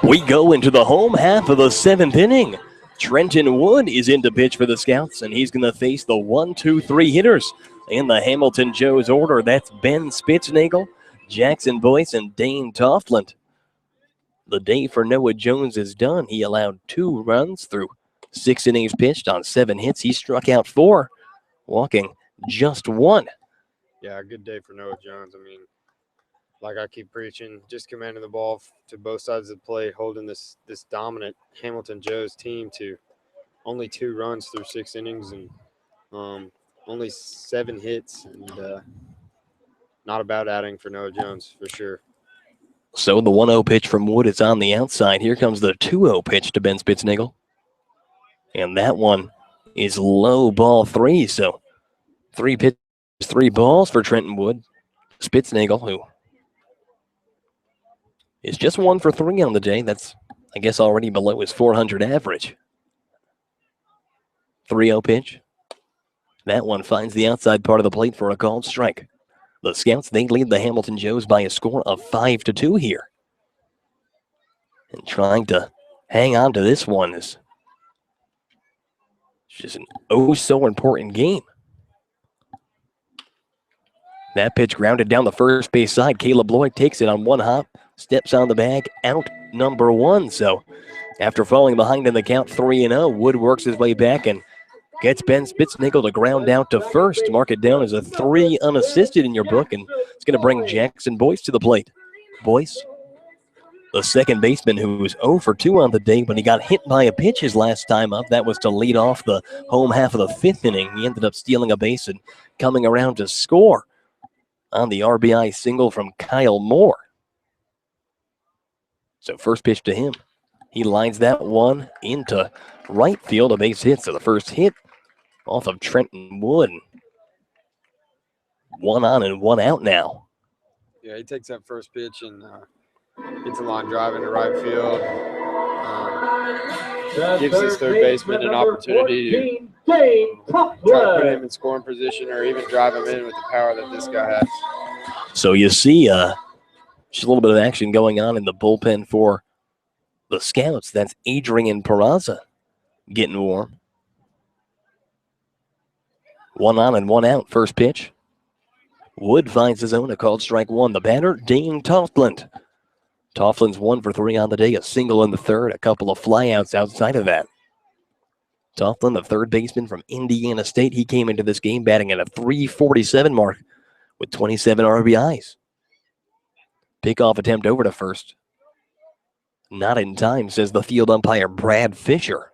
We go into the home half of the 7th inning. Trenton Wood is in to pitch for the Scouts, and he's going to face the 1-2-3 hitters in the Hamilton Joes order. That's Ben Spitznagel, Jackson Boyce, and Dane Toftland. The day for Noah Jones is done. He allowed 2 runs through 6 innings pitched on 7 hits. He struck out 4, walking just 1. Yeah, good day for Noah Jones. I mean, like I keep preaching, just commanding the ball to both sides of the plate, holding this dominant Hamilton Joes team to only 2 runs through 6 innings and only 7 hits, and not a bad outing for Noah Jones for sure. So the 1-0 pitch from Wood is on the outside. Here comes the 2-0 pitch to Ben Spitznagel. And that one is low, ball 3. So 3 pitches, 3 balls for Trenton Wood. Spitznagel, who is just 1 for 3 on the day. That's, I guess, already below his .400 average. 3-0 pitch. That one finds the outside part of the plate for a called strike. The Scouts, they lead the Hamilton Joes by a score of 5-2 here. And trying to hang on to this one is just an oh-so-important game. That pitch grounded down the first base side. Caleb Lloyd takes it on 1 hop, steps on the bag, out number 1. So after falling behind in the count 3-0, Wood works his way back and gets Ben Spitznagel to ground out to first. Mark it down as a 3 unassisted in your book, and it's going to bring Jackson Boyce to the plate. Boyce, the second baseman, who was 0 for 2 on the day, but he got hit by a pitch his last time up. That was to lead off the home half of the 5th inning. He ended up stealing a base and coming around to score on the RBI single from Kyle Moore. So first pitch to him. He lines that one into right field, a base hit. So the first hit off of Trenton Wood. 1 on and 1 out now. Yeah, he takes that first pitch and gets a line drive into right field. Gives his third baseman an opportunity to try to put him in scoring position or even drive him in with the power that this guy has. So you see just a little bit of action going on in the bullpen for the Scouts. That's Adrian Peraza getting warm. 1 on and 1 out, first pitch. Wood finds his own, a called strike 1. The batter, Dane Toftland. Toftland's 1 for 3 on the day, a single in the 3rd, a couple of flyouts outside of that. Toftland, the third baseman from Indiana State, he came into this game batting at a .347 mark with 27 RBIs. Pickoff attempt over to first. Not in time, says the field umpire, Brad Fisher.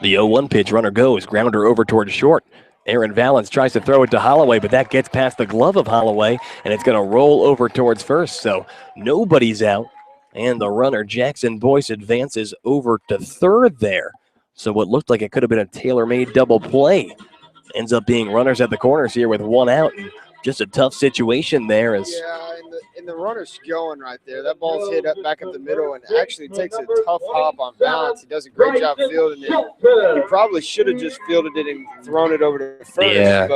The 0-1 pitch, runner goes, grounder over towards short. Aaron Valance tries to throw it to Holloway, but that gets past the glove of Holloway, and it's going to roll over towards first. So nobody's out, and the runner, Jackson Boyce, advances over to third there. So what looked like it could have been a tailor-made double play ends up being runners at the corners here with one out. And just a tough situation there. Yeah, and the runner's going right there. That ball's hit up back up the middle and actually takes a tough hop on balance. He does a great job fielding it. He probably should have just fielded it and thrown it over to first. Yeah.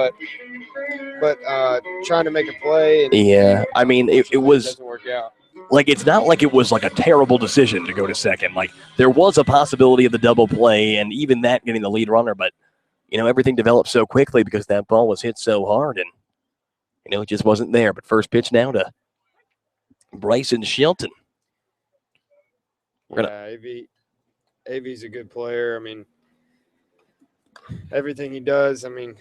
But trying to make a play. And yeah, I mean, it was doesn't work out. like, it's not like it was like a terrible decision to go to second. Like, there was a possibility of the double play and even that getting the lead runner, but everything developed so quickly because that ball was hit so hard and it just wasn't there. But first pitch now to Bryson Shelton. AV's a good player. I mean, everything he does, I mean,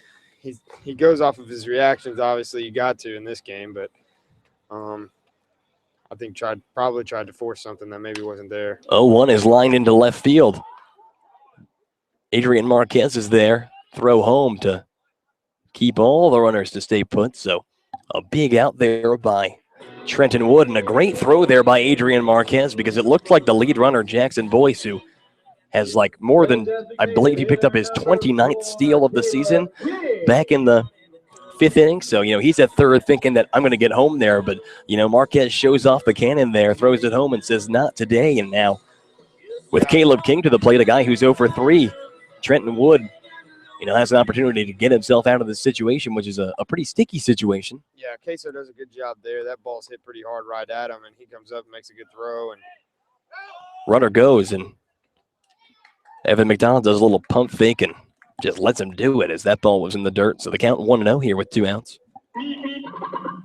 he goes off of his reactions. Obviously, you got to in this game, but I think probably tried to force something that maybe wasn't there. 0-1 is lined into left field. Adrian Marquez is there. Throw home to keep all the runners to stay put. So a big out there by Trenton Wood, and a great throw there by Adrian Marquez because it looked like the lead runner, Jackson Boyce, who has like more than, I believe he picked up his 29th steal of the season back in the 5th inning. So, he's at third thinking that I'm going to get home there. But, Marquez shows off the cannon there, throws it home and says, not today. And now with Caleb King to the plate, a guy who's 0 for 3, Trenton Wood, has an opportunity to get himself out of this situation, which is a pretty sticky situation. Yeah, Queso does a good job there. That ball's hit pretty hard right at him, and he comes up and makes a good throw. And runner goes, and Evan McDonald does a little pump fake and just lets him do it as that ball was in the dirt. So the count 1-0 here with 2 outs.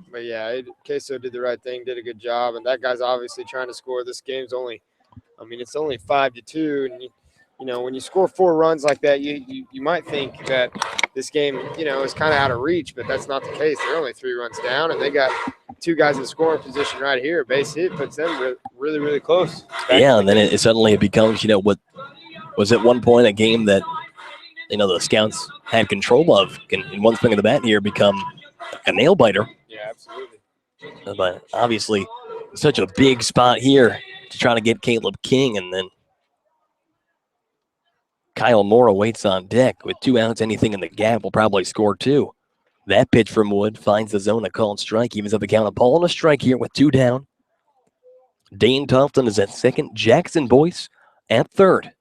But yeah, Queso did the right thing, did a good job, and that guy's obviously trying to score. This game's only 5-2, and when you score 4 runs like that, you might think that this game, is kind of out of reach, but that's not the case. They're only 3 runs down, and they got 2 guys in scoring position right here. Base hit puts them really, really close. Yeah, and then it suddenly becomes, what was at one point a game that, the Scouts had control of. Can, in one swing of the bat here, become a nail biter. Yeah, absolutely. But obviously, such a big spot here to try to get Caleb King, and then Kyle Moore waits on deck. With 2 outs, anything in the gap will probably score 2. That pitch from Wood finds the zone, a called strike. Evens up the count. A ball and a strike here with 2 down. Dane Tofton is at second. Jackson Boyce at third.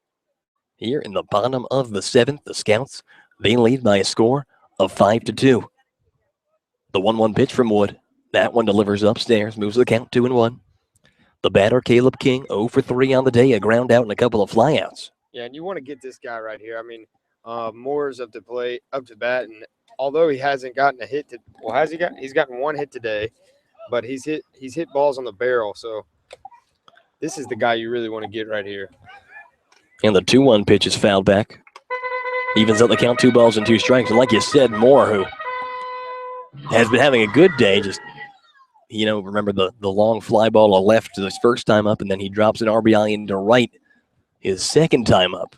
Here in the bottom of the 7th, the Scouts, they lead by a score of 5-2. The 1-1 pitch from Wood. That one delivers upstairs, moves the count 2-1. The batter, Caleb King, 0 for 3 on the day, a ground out and a couple of flyouts. Yeah, and you want to get this guy right here. I mean, Moore's up to bat, and although he hasn't gotten a hit, has he got? He's gotten 1 hit today, but he's hit balls on the barrel. So this is the guy you really want to get right here. And the 2-1 pitch is fouled back. Evens up the count, 2 balls and 2 strikes. And like you said, Moore, who has been having a good day, just, remember the long fly ball to left his first time up, and then he drops an RBI into right his second time up.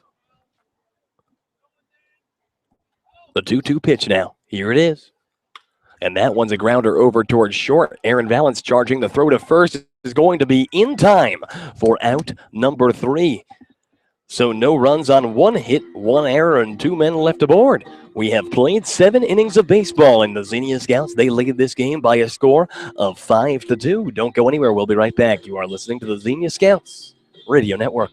The 2-2 pitch now. Here it is. And that one's a grounder over towards short. Aaron Valance charging. The throw to first is going to be in time for out number 3. So no runs on 1 hit, 1 error, and 2 men left aboard. We have played 7 innings of baseball, and the Xenia Scouts, they lead this game by a score of 5-2. Don't go anywhere. We'll be right back. You are listening to the Xenia Scouts Radio Network.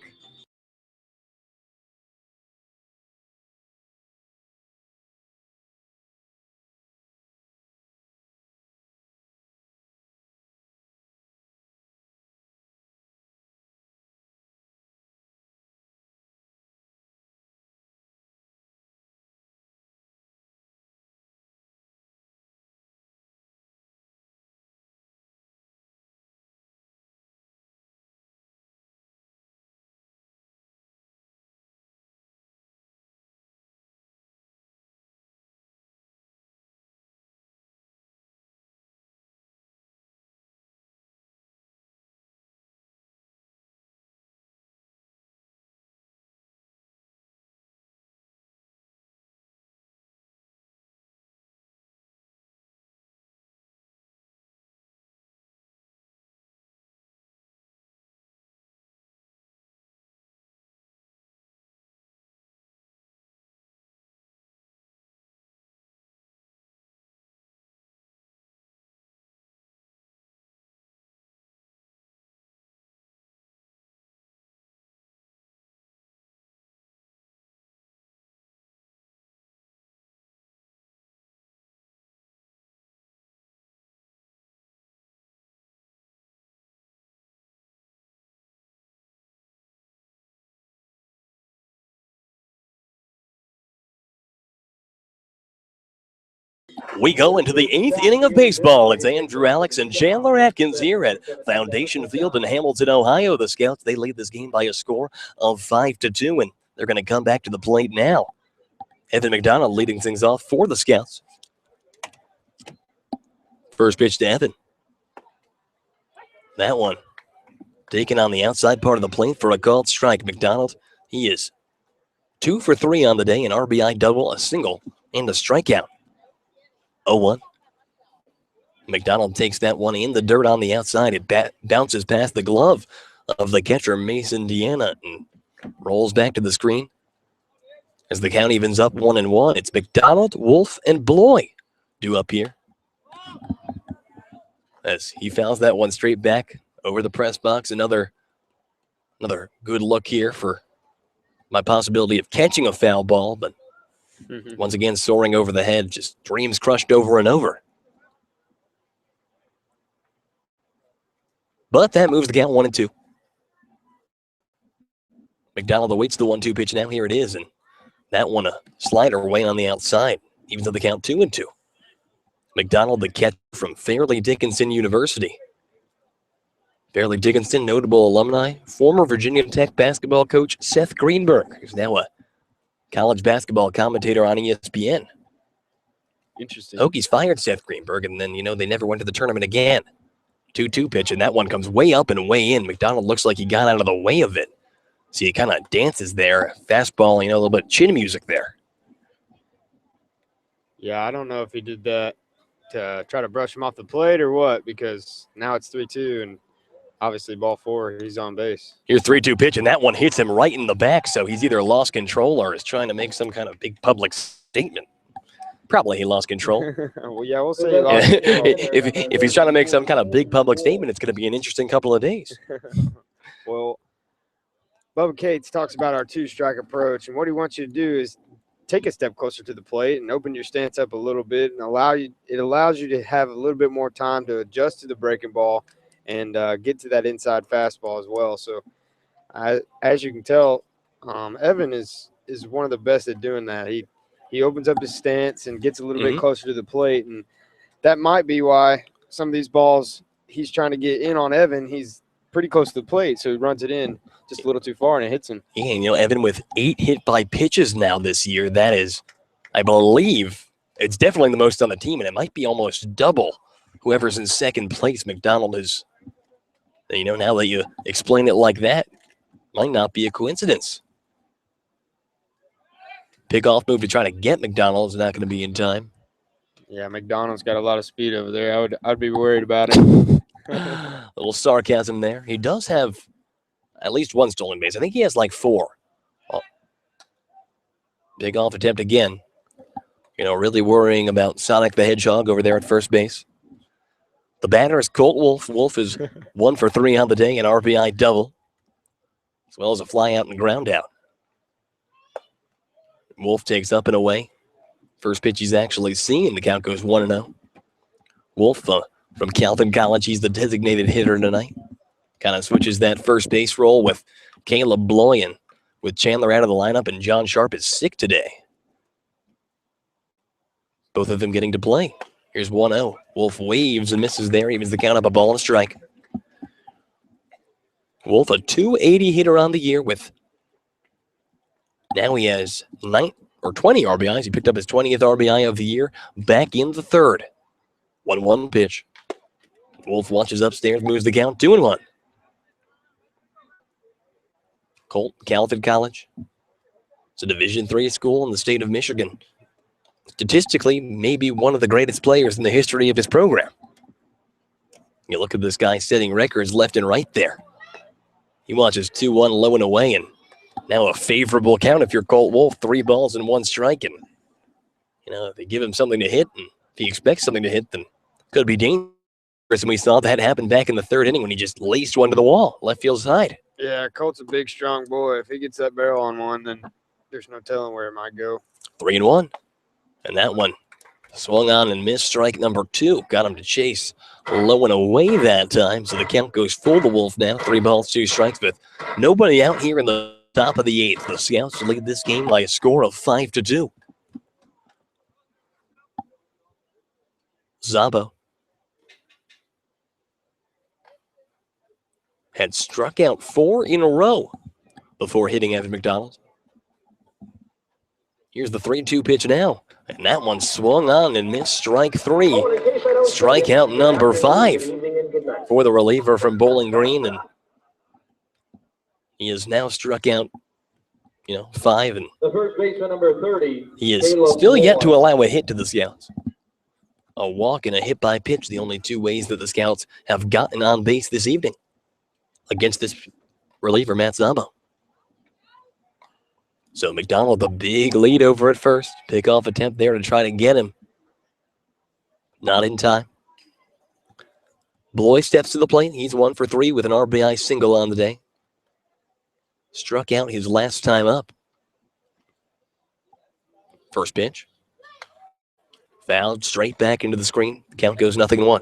We go into the 8th inning of baseball. It's Andrew Alex and Chandler Atkins here at Foundation Field in Hamilton, Ohio. The Scouts, they lead this game by a score of 5-2, and they're going to come back to the plate now. Evan McDonald leading things off for the Scouts. First pitch to Evan. That one taken on the outside part of the plate for a called strike. McDonald, he is 2 for 3 on the day, an RBI double, a single, and a strikeout. 0-1. McDonald takes that one in the dirt on the outside. It bounces past the glove of the catcher, Mason Deanna, and rolls back to the screen. As the count evens up 1-1, it's McDonald, Wolf, and Bloy due up here. As he fouls that one straight back over the press box. Another good look here for my possibility of catching a foul ball, but once again soaring over the head, just dreams crushed over and over. But that moves the count 1-2. McDonald awaits the 1-2 pitch now. Here it is, and that one a slider way on the outside, even though the count 2-2. McDonald, the catcher from Fairleigh Dickinson University. Fairleigh Dickinson, notable alumni, former Virginia Tech basketball coach Seth Greenberg, who's now a college basketball commentator on ESPN. Interesting. Hokies fired Seth Greenberg, and then, they never went to the tournament again. 2-2 pitch, and that one comes way up and way in. McDonald looks like he got out of the way of it. See, he kind of dances there. Fastball, a little bit of chin music there. Yeah, I don't know if he did that to try to brush him off the plate or what, because now it's 3-2, and obviously ball 4, he's on base. Here's 3-2 pitch, and that one hits him right in the back, so he's either lost control or is trying to make some kind of big public statement. Probably he lost control. Well, yeah, we'll say he lost control. If he's trying to make some kind of big public statement, it's going to be an interesting couple of days. Well, Bubba Cates talks about our 2-strike approach, and what he wants you to do is take a step closer to the plate and open your stance up a little bit, and it allows you to have a little bit more time to adjust to the breaking ball and get to that inside fastball as well. So, as you can tell, Evan is one of the best at doing that. He opens up his stance and gets a little bit closer to the plate, and that might be why some of these balls he's trying to get in on Evan, he's pretty close to the plate, so he runs it in just a little too far, and it hits him. Yeah, Evan with 8 hit by pitches now this year. That is, I believe, it's definitely the most on the team, and it might be almost double whoever's in second place. McDonald is, now that you explain it like that, might not be a coincidence. Pickoff move to try to get McDonald is not going to be in time. Yeah, McDonald's got a lot of speed over there. I'd be worried about it. A little sarcasm there. He does have at least one stolen base. I think he has like 4. Oh. Pickoff attempt again. Really worrying about Sonic the Hedgehog over there at first base. The batter is Colt Wolf. Wolf is 1 for 3 on the day, an RBI double, as well as a fly out and ground out. Wolf takes up and away. First pitch he's actually seen. The count goes 1-0. Wolf from Calvin College, he's the designated hitter tonight. Kind of switches that first base role with Caleb Bloyan, with Chandler out of the lineup, and John Sharp is sick today. Both of them getting to play. Here's 1-0. Wolf waves and misses there, evens the count up, a ball and a strike. Wolf, a .280 hitter on the year with, now he has 20 RBIs. He picked up his 20th RBI of the year back in the third. 1-1 pitch. Wolf watches upstairs, moves the count 2-1. Colt, Calvin College. It's a Division III school in the state of Michigan. Statistically, maybe one of the greatest players in the history of his program. You look at this guy setting records left and right there. He watches 2-1 low and away, and now a favorable count if you're Colt Wolf, 3 balls and 1 strike. And, if they give him something to hit, and if he expects something to hit, then could be dangerous. And we saw that happen back in the third inning when he just laced one to the wall, left field side. Yeah, Colt's a big, strong boy. If he gets that barrel on one, then there's no telling where it might go. 3-1. And that one swung on and missed strike number 2. Got him to chase low and away that time. So the count goes full to Wolf now. 3 balls, 2 strikes, with nobody out here in the top of the 8th. The Scouts lead this game by a score of 5-2. Zabo had struck out 4 in a row before hitting Evan McDonald. Here's the 3-2 pitch now. And that one swung on and missed. Strike 3. Strikeout number 5 for the reliever from Bowling Green. And he has now struck out, 5. And The first baseman, number 30. he is still yet to allow a hit to the Scouts. A walk and a hit by pitch, the only 2 ways that the Scouts have gotten on base this evening against this reliever, Matt Zabo. So McDonald, the big lead over at first. Pickoff attempt there to try to get him. Not in time. Bloy steps to the plate. He's 1 for 3 with an RBI single on the day. Struck out his last time up. First pitch. Fouled straight back into the screen. The count goes 0-1.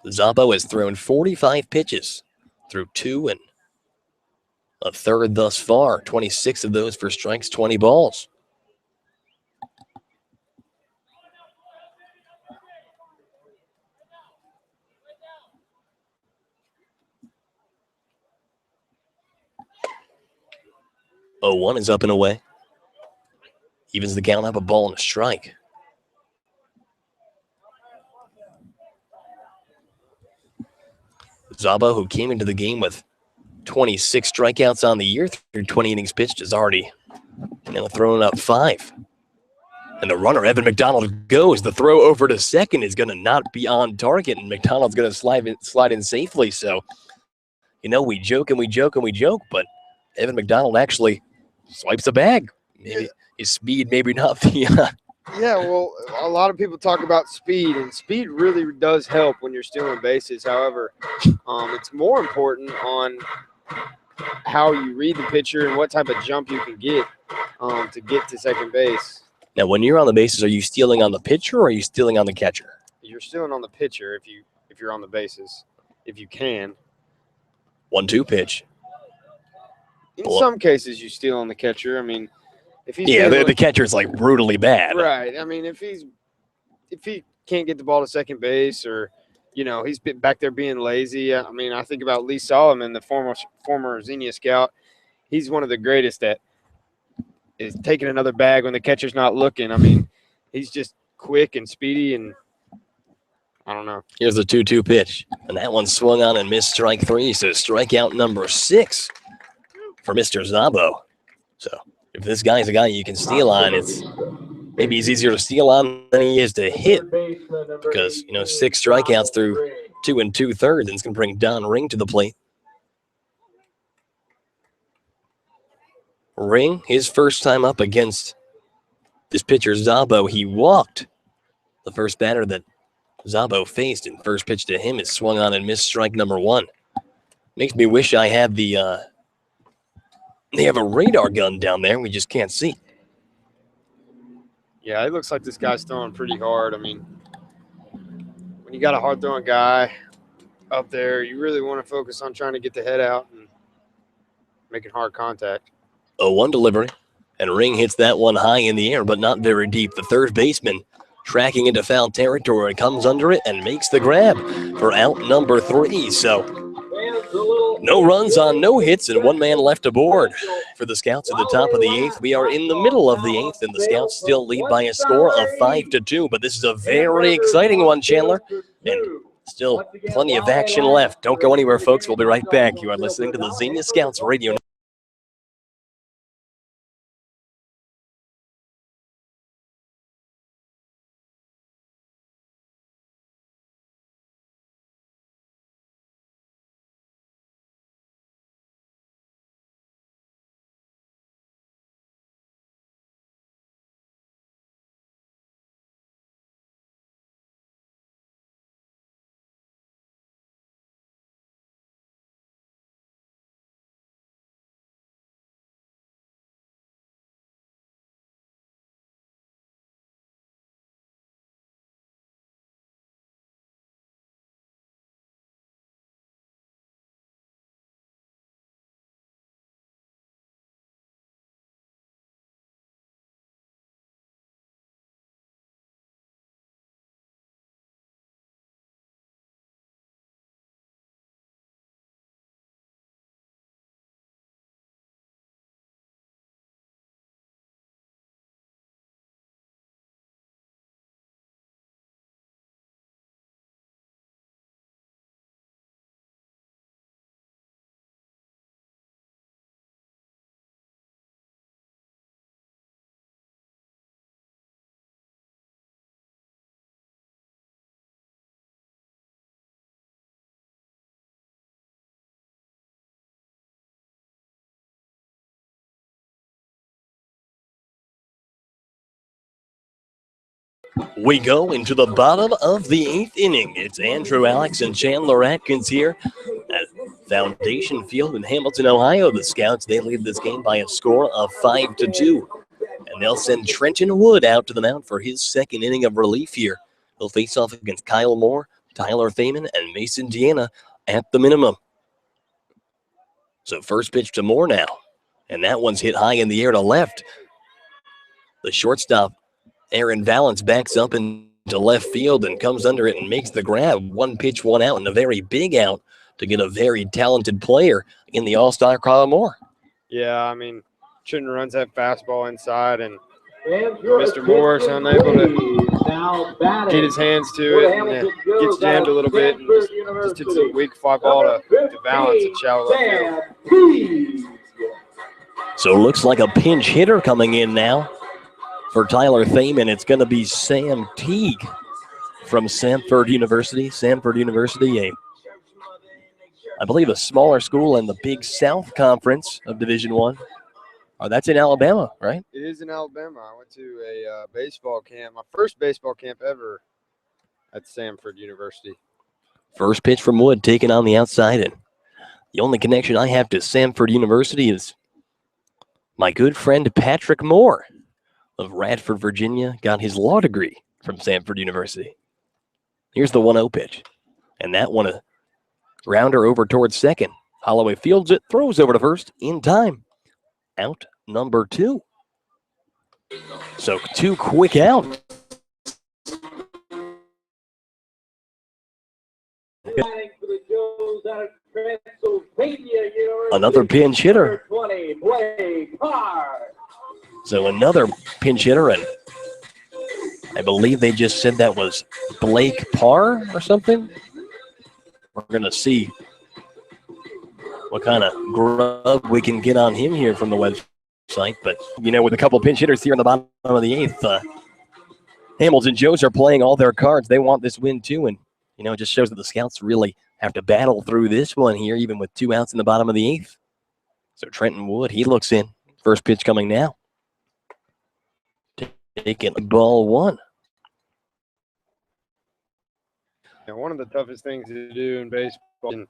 Zabo has thrown 45 pitches through 2 1/3 thus far. 26 of those for strikes, 20 balls. Oh, 1 is up and away. Evens the count up, a ball and a strike. Zabo, who came into the game with 26 strikeouts on the year through 20 innings pitched, is already throwing up 5. And the runner, Evan McDonald, goes. The throw over to second is going to not be on target, and McDonald's going to slide in safely. So, we joke and we joke and we joke, but Evan McDonald actually swipes a bag. Maybe his speed, maybe not the. Yeah, well, a lot of people talk about speed, and speed really does help when you're stealing bases. However, it's more important on how you read the pitcher and what type of jump you can get to get to second base. Now, when you're on the bases, are you stealing on the pitcher or are you stealing on the catcher? You're stealing on the pitcher if you're on the bases, if you can. 1-2 pitch. In some cases, you steal on the catcher. I mean, if he's the catcher's like brutally bad. Right. I mean, if he can't get the ball to second base, or he's back there being lazy. I mean, I think about Lee Solomon, the former Xenia scout. He's one of the greatest at is taking another bag when the catcher's not looking. I mean, he's just quick and speedy, and I don't know. Here's the 2-2 pitch, and that one swung on and missed. Strike 3, so strikeout number 6 for Mr. Zabo. So if this guy's a guy you can steal on, maybe he's easier to steal on than he is to hit, because 6 strikeouts through 2 2/3, and it's going to bring Don Ring to the plate. Ring, his first time up against this pitcher Zabo, he walked the first batter that Zabo faced, and first pitch to him is swung on and missed. Strike number 1. Makes me wish I had they have a radar gun down there. We just can't see. Yeah, it looks like this guy's throwing pretty hard. I mean, when you got a hard-throwing guy up there, you really want to focus on trying to get the head out and making hard contact. 0-1 delivery, and Ring hits that one high in the air, but not very deep. The third baseman tracking into foul territory, comes under it and makes the grab for out number 3. So no runs on no hits and 1 man left aboard for the Scouts at the top of the 8th. We are in the middle of the 8th, and the Scouts still lead by a score of 5-2. But this is a very exciting one, Chandler, and still plenty of action left. Don't go anywhere, folks. We'll be right back. You are listening to the Xenia Scouts Radio We go into the bottom of the 8th inning. It's Andrew Alex and Chandler Atkins here at Foundation Field in Hamilton, Ohio. The Scouts, they lead this game by a score of 5-2. And they'll send Trenton Wood out to the mound for his second inning of relief here. He'll face off against Kyle Moore, Tyler Thaman, and Mason Deanna at the minimum. So first pitch to Moore now. And that one's hit high in the air to left. The shortstop, Aaron Valance, backs up into left field and comes under it and makes the grab. One pitch, one out, and a very big out to get a very talented player in the all-star Kyle Moore. Yeah, I mean, Trenton runs that fastball inside, and Mr. Morris unable to get his hands to it, and it gets jammed a little bit, and just hits a weak fly ball to Valance at shallow left field. So it looks like a pinch hitter coming in now for Tyler Thaman. It's going to be Sam Teague from Samford University. Samford University, I believe a smaller school in the Big South Conference of Division I. Oh, that's in Alabama, right? It is in Alabama. I went to a baseball camp, my first baseball camp ever at Samford University. First pitch from Wood, taken on the outside. And the only connection I have to Samford University is my good friend Patrick Moore of Radford, Virginia, got his law degree from Samford University. Here's the 1-0 pitch. And that one, a rounder over towards second. Holloway fields it, throws over to first in time. Out number 2. So 2 quick out. Another pinch hitter. So another pinch hitter, and I believe they just said that was Blake Parr or something. We're going to see what kind of grub we can get on him here from the website. But, with a couple pinch hitters here in the bottom of the 8th, Hamilton Joes are playing all their cards. They want this win too, and, it just shows that the Scouts really have to battle through this one here, even with 2 outs in the bottom of the 8th. So Trenton Wood, he looks in. First pitch coming now. Taking ball 1. Now, one of the toughest things to do in baseball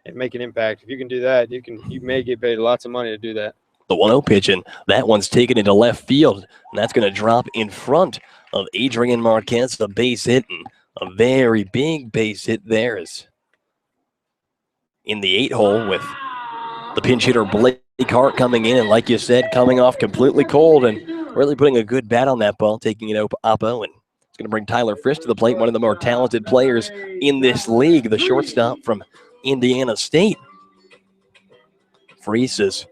and make an impact. If you can do that, you may get paid lots of money to do that. The 1-0 pitch, and that one's taken into left field, and that's going to drop in front of Adrian Marquez, the base hit, and a very big base hit there is in the 8 hole with the pinch hitter Blake Hart coming in, and like you said, coming off completely cold and really putting a good bat on that ball, taking it oppo, and it's going to bring Tyler Frisk to the plate, one of the more talented players in this league, the shortstop from Indiana State. Frisk is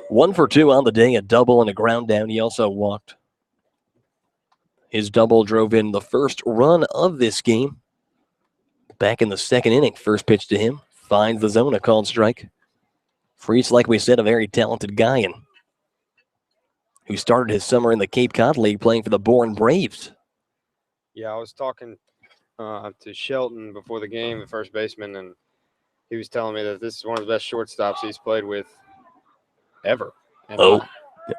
1 for 2 on the day, a double and a ground down. He also walked. His double drove in the first run of this game. Back in the second inning, first pitch to him. Finds the zone, a called strike. Frisk, like we said, a very talented guy, and who started his summer in the Cape Cod League playing for the Bourne Braves. Yeah, I was talking to Shelton before the game, the first baseman, and he was telling me that this is one of the best shortstops he's played with ever. And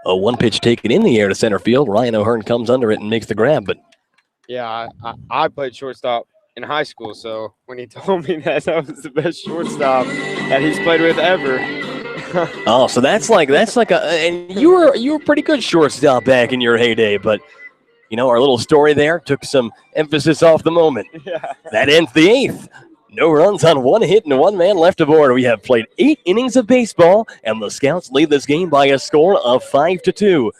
a 1 pitch taken in the air to center field. Ryan O'Hearn comes under it and makes the grab. But yeah, I played shortstop in high school, so when he told me that was the best shortstop that he's played with ever. Oh, so that's like and you were pretty good shortstop back in your heyday, but our little story there took some emphasis off the moment. Yeah. That ends the 8th. No runs on 1 hit and 1 man left aboard. We have played 8 innings of baseball, and the Scouts lead this game by a score of 5-2.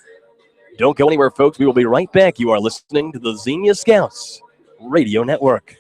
Don't go anywhere, folks. We will be right back. You are listening to the Xenia Scouts Radio Network.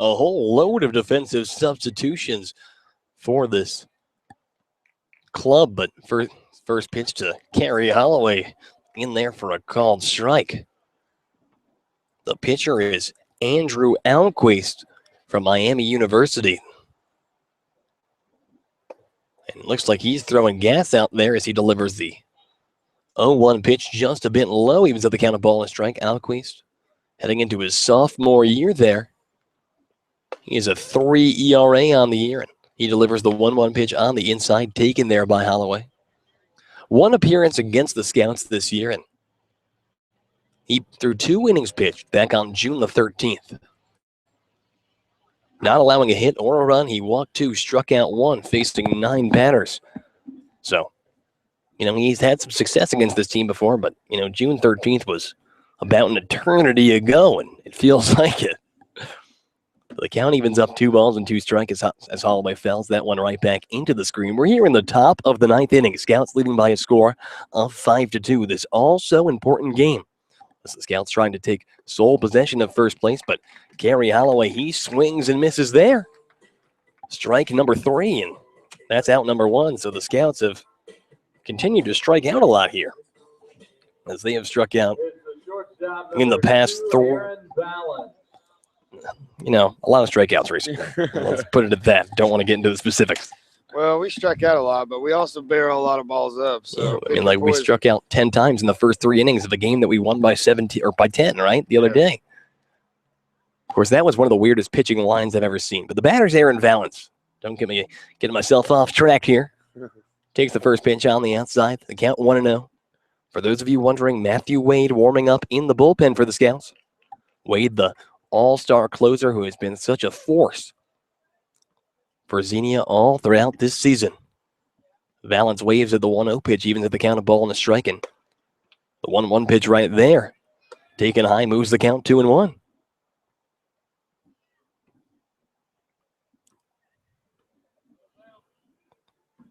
a whole load of defensive substitutions for this club, but first pitch to Kerry Holloway in there for a called strike. The pitcher is Andrew Alquist from Miami University. And it looks like he's throwing gas out there as he delivers the 0-1 pitch just a bit low. He was at the count of ball and strike. Alquist heading into his sophomore year there. He has a 3 ERA on the year, and he delivers the 1-1 pitch on the inside, taken there by Holloway. One appearance against the Scouts this year, and he threw 2 innings pitched back on June the 13th. Not allowing a hit or a run, he walked 2, struck out 1, facing 9 batters. So, he's had some success against this team before, but, June 13th was about an eternity ago, and it feels like it. The count evens up 2 balls and 2 strikes as Holloway fouls that one right back into the screen. We're here in the top of the 9th inning. Scouts leading by a score of 5-2. This also important game. The Scouts trying to take sole possession of first place, but Kerry Holloway, he swings and misses there. Strike number 3, and that's out number 1. So the Scouts have continued to strike out a lot here, as they have struck out in the past 3. A lot of strikeouts recently. Let's put it at that. Don't want to get into the specifics. Well, we struck out a lot, but we also barrel a lot of balls up. So we struck out 10 times in the first 3 innings of a game that we won by 17 or by 10, right? The other day. Of course, that was one of the weirdest pitching lines I've ever seen. But the batter's Aaron Valance. Don't get me getting myself off track here. Takes the first pitch on the outside. The count 1-0. For those of you wondering, Matthew Wade warming up in the bullpen for the Scouts. Wade, the all-star closer who has been such a force for Xenia all throughout this season. Valance waves at the 1-0 pitch, even at the count of ball and a strike. And the 1-1 pitch right there, taken high, moves the count 2-1.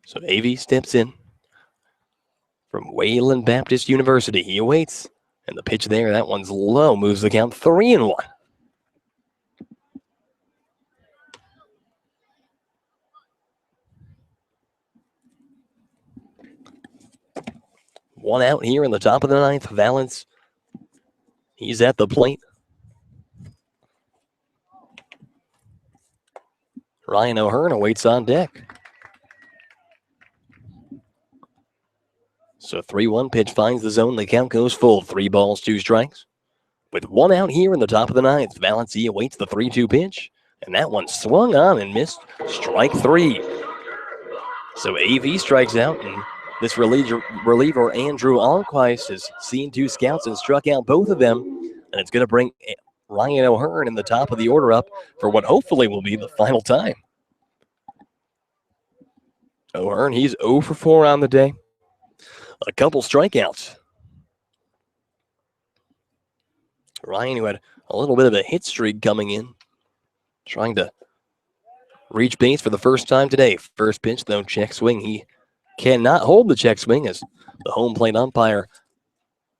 So AV steps in from Wayland Baptist University. He awaits, and the pitch there, that one's low, moves the count 3-1. One out here in the top of the 9th. Valance, he's at the plate. Ryan O'Hearn awaits on deck. So 3-1 pitch finds the zone. The count goes full. 3 balls, 2 strikes. With 1 out here in the top of the 9th, Valance awaits the 3-2 pitch. And that one swung on and missed. Strike 3. So AV strikes out, and this reliever Andrew Alquist has seen 2 Scouts and struck out both of them. And it's going to bring Ryan O'Hearn in the top of the order up for what hopefully will be the final time. O'Hearn, he's 0 for 4 on the day. A couple strikeouts. Ryan, who had a little bit of a hit streak coming in, trying to reach base for the first time today. First pitch, though, check swing. He cannot hold the check swing as the home plate umpire,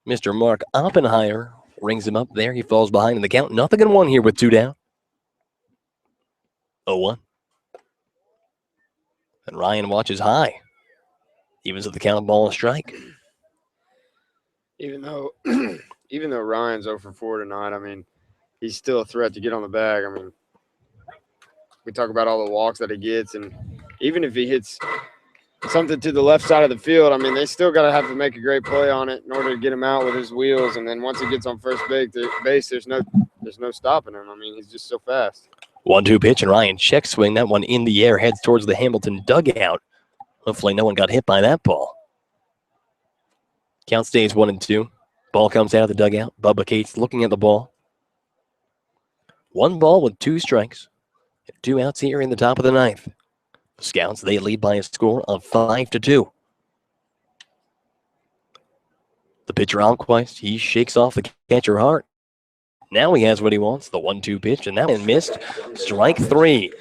Mr. Mark Oppenheimer, rings him up there. He falls behind in the count. 0-1 here with 2 down. 0-1. And Ryan watches high. Evens at the count of ball and strike. Even though Ryan's 0 for 4 tonight, I mean, he's still a threat to get on the bag. I mean, we talk about all the walks that he gets, and even if he hits something to the left side of the field, I mean, they still got to have to make a great play on it in order to get him out with his wheels. And then once he gets on first base, there's no stopping him. I mean, he's just so fast. 1-2 pitch, and Ryan check swing. That one in the air, heads towards the Hamilton dugout. Hopefully no one got hit by that ball. Count stays 1-2. Ball comes out of the dugout. Bubba Cates looking at the ball. 1 ball with 2 strikes. 2 outs here in the top of the 9th. The Scouts, they lead by a score of 5-2. The pitcher Alquist, he shakes off the catcher Hart. Now he has what he wants, the 1-2 pitch, and that one missed. Strike 3.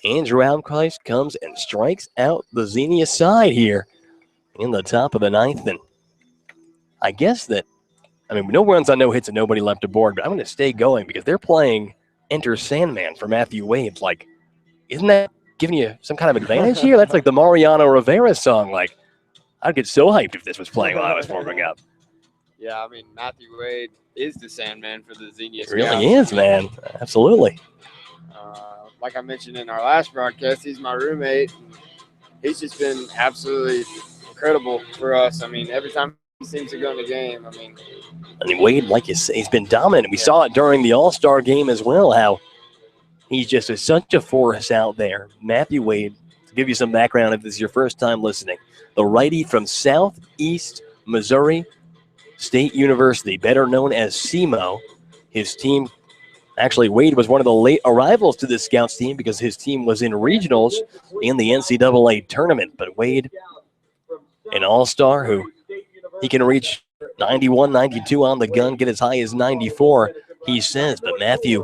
Andrew Alquist comes and strikes out the Xenia side here in the top of the 9th. And I guess that, no runs on no hits and nobody left aboard, but I'm going to stay going because they're playing Enter Sandman for Matthew Wade. Like, isn't that giving you some kind of advantage here? That's like the Mariano Rivera song. Like, I'd get so hyped if this was playing while I was warming up. Yeah, I mean, Matthew Wade is the Sandman for the Xenia It really Scouts. is, man. Absolutely. Like I mentioned in our last broadcast, he's my roommate. And he's just been absolutely incredible for us. I mean, every time he seems to go in the game, I mean, Wade, like you say, he's been dominant. We saw it during the All-Star game as well, how he's just such a force out there. Matthew Wade, to give you some background if this is your first time listening, the righty from Southeast Missouri State University, better known as SEMO. His team, actually, Wade was one of the late arrivals to this Scouts team because his team was in regionals in the NCAA tournament. But Wade, an all-star who he can reach 91, 92 on the gun, get as high as 94, he says. But Matthew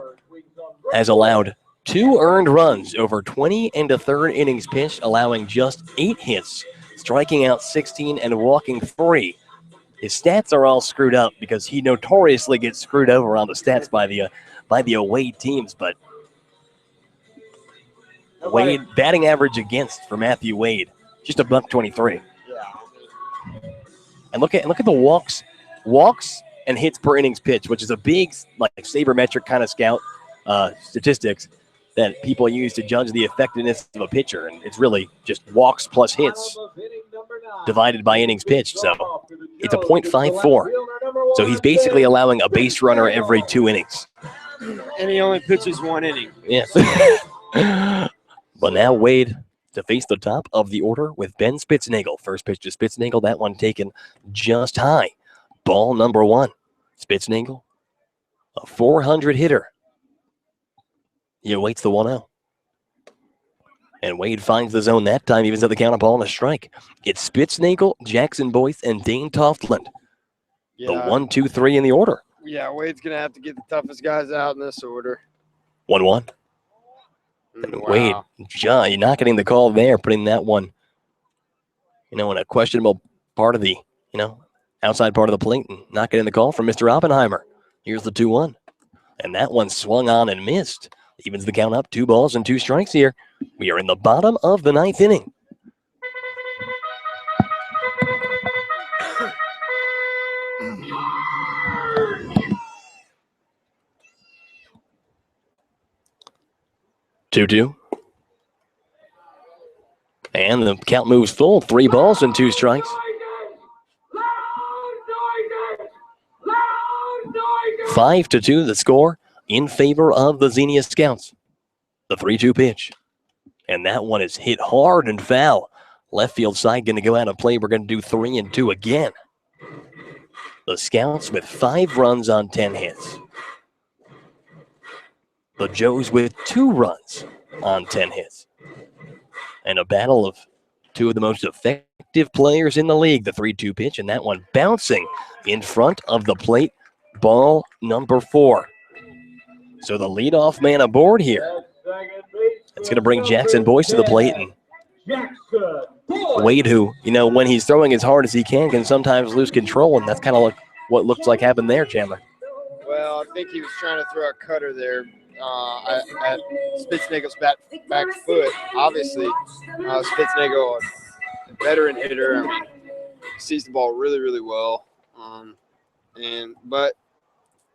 has allowed 2 earned runs over 20 and a third innings pitched, allowing just 8 hits, striking out 16 and walking 3. His stats are all screwed up because he notoriously gets screwed over on the stats by the away teams. But Wade, batting average against for Matthew Wade, just a $123. And look at the walks and hits per innings pitch, which is a big like sabermetric kind of scout statistics that people use to judge the effectiveness of a pitcher, and it's really just walks plus hits divided by innings pitched. So it's a .54. So he's basically allowing a base runner every 2 innings. and he only pitches 1 inning. Yes. But now Wade to face the top of the order with Ben Spitznagel. First pitch to Spitznagel, that one taken just high. Ball number 1. Spitznagel, a 400 hitter. He awaits the 1-0. And Wade finds the zone that time, evens at the count, a ball and a strike. It's Spitznagel, Jackson Boyce, and Dane Toftland. Yeah. The 1, 2, 3 in the order. Yeah, Wade's going to have to get the toughest guys out in this order. 1-1. And Wade, John, you're not getting the call there, putting that one, in a questionable part of the, outside part of the plate, and not getting the call from Mr. Oppenheimer. Here's the 2-1. And that one swung on and missed. Evens the count up, 2 balls and 2 strikes here. We are in the bottom of the 9th inning. Two. And the count moves full. 3 balls and 2 strikes. 5-2 the score in favor of the Xenia Scouts. The 3-2 pitch. And that one is hit hard and foul. Left field side going to go out of play. We're going to do 3-2 again. The Scouts with 5 runs on 10 hits. The Joes with 2 runs on 10 hits. And a battle of 2 of the most effective players in the league. The 3-2 pitch, and that one bouncing in front of the plate. Ball number 4. So the leadoff man aboard here. It's going to bring Jackson Boyce to the plate. And Wade, who, when he's throwing as hard as he can sometimes lose control. And that's kind of what looks like happened there, Chandler. Well, I think he was trying to throw a cutter there at Spitznagel's back foot. Obviously, Spitznagel, a veteran hitter, sees the ball really, really well. But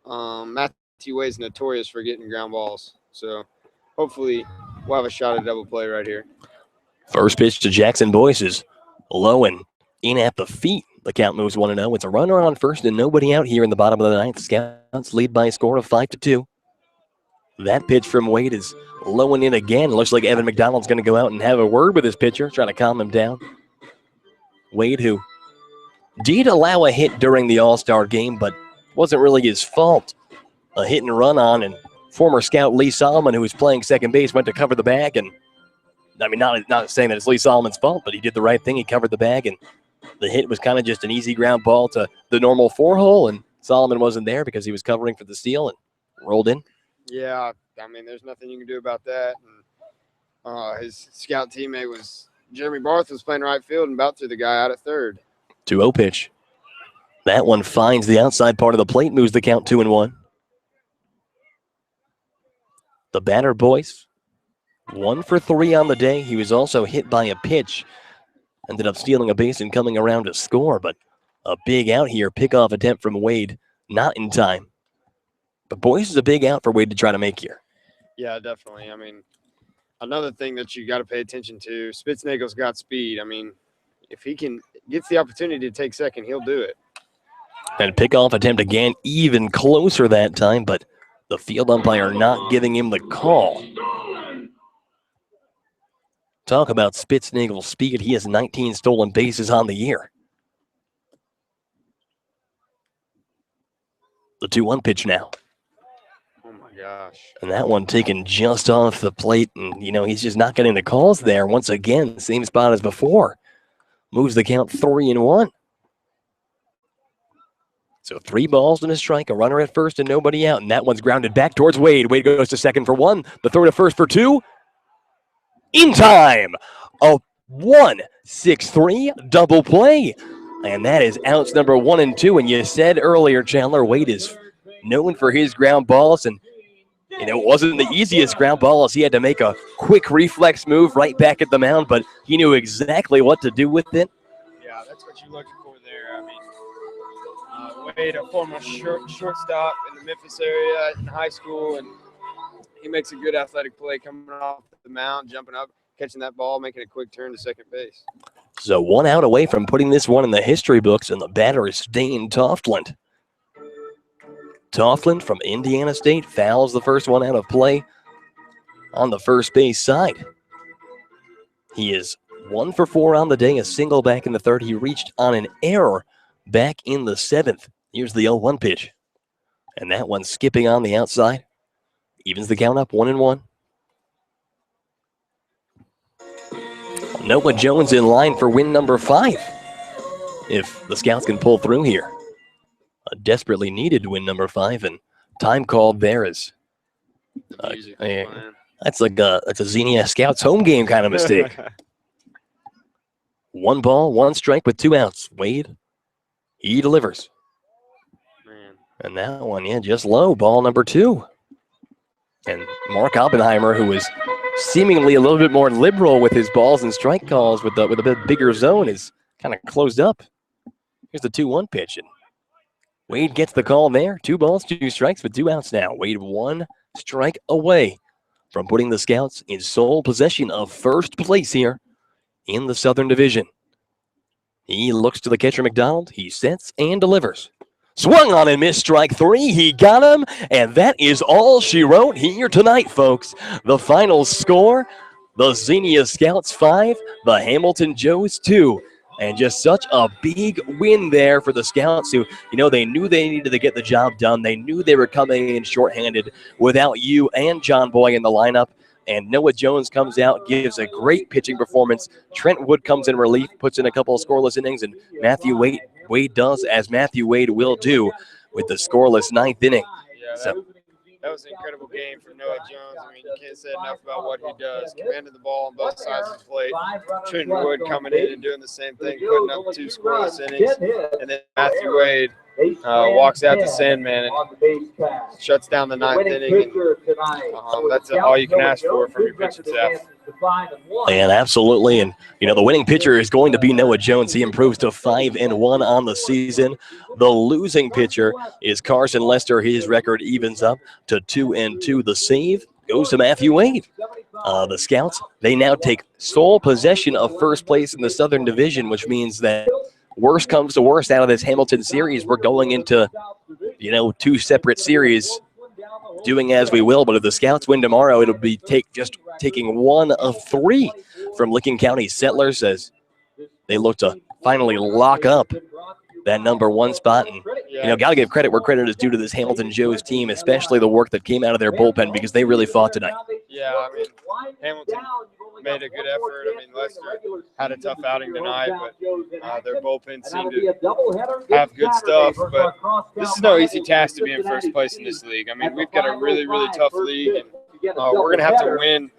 Matthew Wade's notorious for getting ground balls. So hopefully we'll have a shot at double play right here. First pitch to Jackson Boyce is low and in at the feet. The count moves 1-0. It's a runner on first and nobody out here in the bottom of the 9th. Scouts lead by a score of 5-2. That pitch from Wade is low and in again. Looks like Evan McDonald's going to go out and have a word with his pitcher, trying to calm him down. Wade, who did allow a hit during the All-Star game, but wasn't really his fault. A hit and run on, and former scout Lee Solomon, who was playing second base, went to cover the bag. And not saying that it's Lee Solomon's fault, but he did the right thing. He covered the bag, and the hit was kind of just an easy ground ball to the normal 4-hole, and Solomon wasn't there because he was covering for the steal and rolled in. Yeah, there's nothing you can do about that. And his scout teammate was Jeremy Barth was playing right field and about threw the guy out at third. 2-0 pitch. That one finds the outside part of the plate, moves the count 2-1. The batter, boys, 1 for 3 on the day. He was also hit by a pitch. Ended up stealing a base and coming around to score, but a big out here. Pickoff attempt from Wade, not in time. But Boyce is a big out for Wade to try to make here. Yeah, definitely. I mean, another thing that you got to pay attention to, Spitznagel's got speed. I mean, if he gets the opportunity to take second, he'll do it. And pickoff attempt again, even closer that time, but the field umpire not giving him the call. Talk about Spitznagel's speed. He has 19 stolen bases on the year. The 2-1 pitch now. Oh, my gosh. And that one taken just off the plate. And, he's just not getting the calls there. Once again, same spot as before. Moves the count 3-1. So 3 balls and a strike, a runner at first and nobody out. And that one's grounded back towards Wade. Wade goes to second for 1. The throw to first for 2. In time. A 1-6-3 double play. And that is outs number 1 and 2. And you said earlier, Chandler, Wade is known for his ground balls. And, it wasn't the easiest ground ball as he had to make a quick reflex move right back at the mound. But he knew exactly what to do with it. Yeah, that's what you're looking for there. I mean, Wade, a former shortstop in the Memphis area in high school, and he makes a good athletic play coming off the mound, jumping up, catching that ball, making a quick turn to second base. So 1 out away from putting this one in the history books, and the batter is Dane Toftland. Toftland from Indiana State fouls the first one out of play on the first base side. He is 1 for 4 on the day, a single back in the third. He reached on an error back in the 7th. Here's the 0-1 pitch. And that one skipping on the outside. Evens the count up 1-1. Noah Jones in line for win number 5. If the Scouts can pull through here. A desperately needed win number 5, and time called there is. That's a Xenia Scouts home game kind of mistake. 1 ball, 1 strike with 2 outs. Wade, he delivers. Man. And that one, just low, ball number 2. And Mark Oppenheimer, who was seemingly a little bit more liberal with his balls and strike calls with a bit bigger zone, is kind of closed up. Here's the 2-1 pitch. And Wade gets the call there. 2 balls, 2 strikes with 2 outs now. Wade 1 strike away from putting the Scouts in sole possession of first place here in the Southern Division. He looks to the catcher, McDonald. He sets and delivers. Swung on and missed, strike 3. He got him, and that is all she wrote here tonight, folks. The final score, the Xenia Scouts 5, the Hamilton Joes 2. And just such a big win there for the Scouts who, they knew they needed to get the job done. They knew they were coming in shorthanded without you and John Boy in the lineup. And Noah Jones comes out, gives a great pitching performance. Trent Wood comes in relief, puts in a couple of scoreless innings, and Matthew Wade does as Matthew Wade will do with the scoreless 9th inning. Yeah, that was an incredible game for Noah Jones. I mean, you can't say enough about what he does. Commanded the ball on both sides of the plate. Trent Wood coming in and doing the same thing, putting up 2 scoreless innings. And then Matthew Wade walks out to Sandman and shuts down the 9th inning. And, that's all you can ask for from your pitching staff. And absolutely. And, the winning pitcher is going to be Noah Jones. He improves to 5-1 on the season. The losing pitcher is Carson Lester. His record evens up to 2-2. The save goes to Matthew Wade. The Scouts, they now take sole possession of first place in the Southern Division, which means that worst comes to worst out of this Hamilton series, we're going into, 2 separate series doing as we will. But if the Scouts win tomorrow, it'll be taking 1 of 3 from Licking County Settlers as they look to finally lock up that number 1 spot. And, got to give credit where credit is due to this Hamilton Joes team, especially the work that came out of their bullpen because they really fought tonight. Yeah, I mean, Hamilton made a good effort. I mean, Lester had a tough outing tonight, but their bullpen seemed to have good stuff. But this is no easy task to be in first place in this league. I mean, we've got a really, really tough league, and we're going to have to win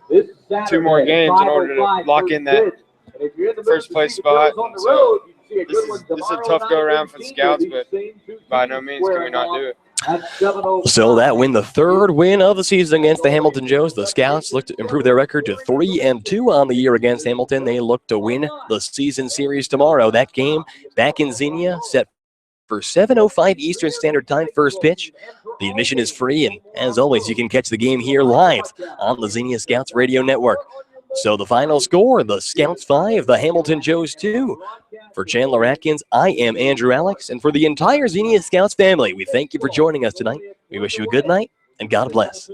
2 more games in order to lock in that first place spot. And so this is a tough go around for the Scouts, but by no means can we not do it. So that win, the third win of the season against the Hamilton Joes. The Scouts look to improve their record to 3-2 on the year against Hamilton. They look to win the season series tomorrow. That game back in Xenia set for 7:05 Eastern Standard Time first pitch. The admission is free, and as always, you can catch the game here live on the Xenia Scouts Radio Network. So the final score, the Scouts 5, the Hamilton Joes 2. For Chandler Atkins, I am Andrew Alex, and for the entire Xenia Scouts family, we thank you for joining us tonight. We wish you a good night, and God bless.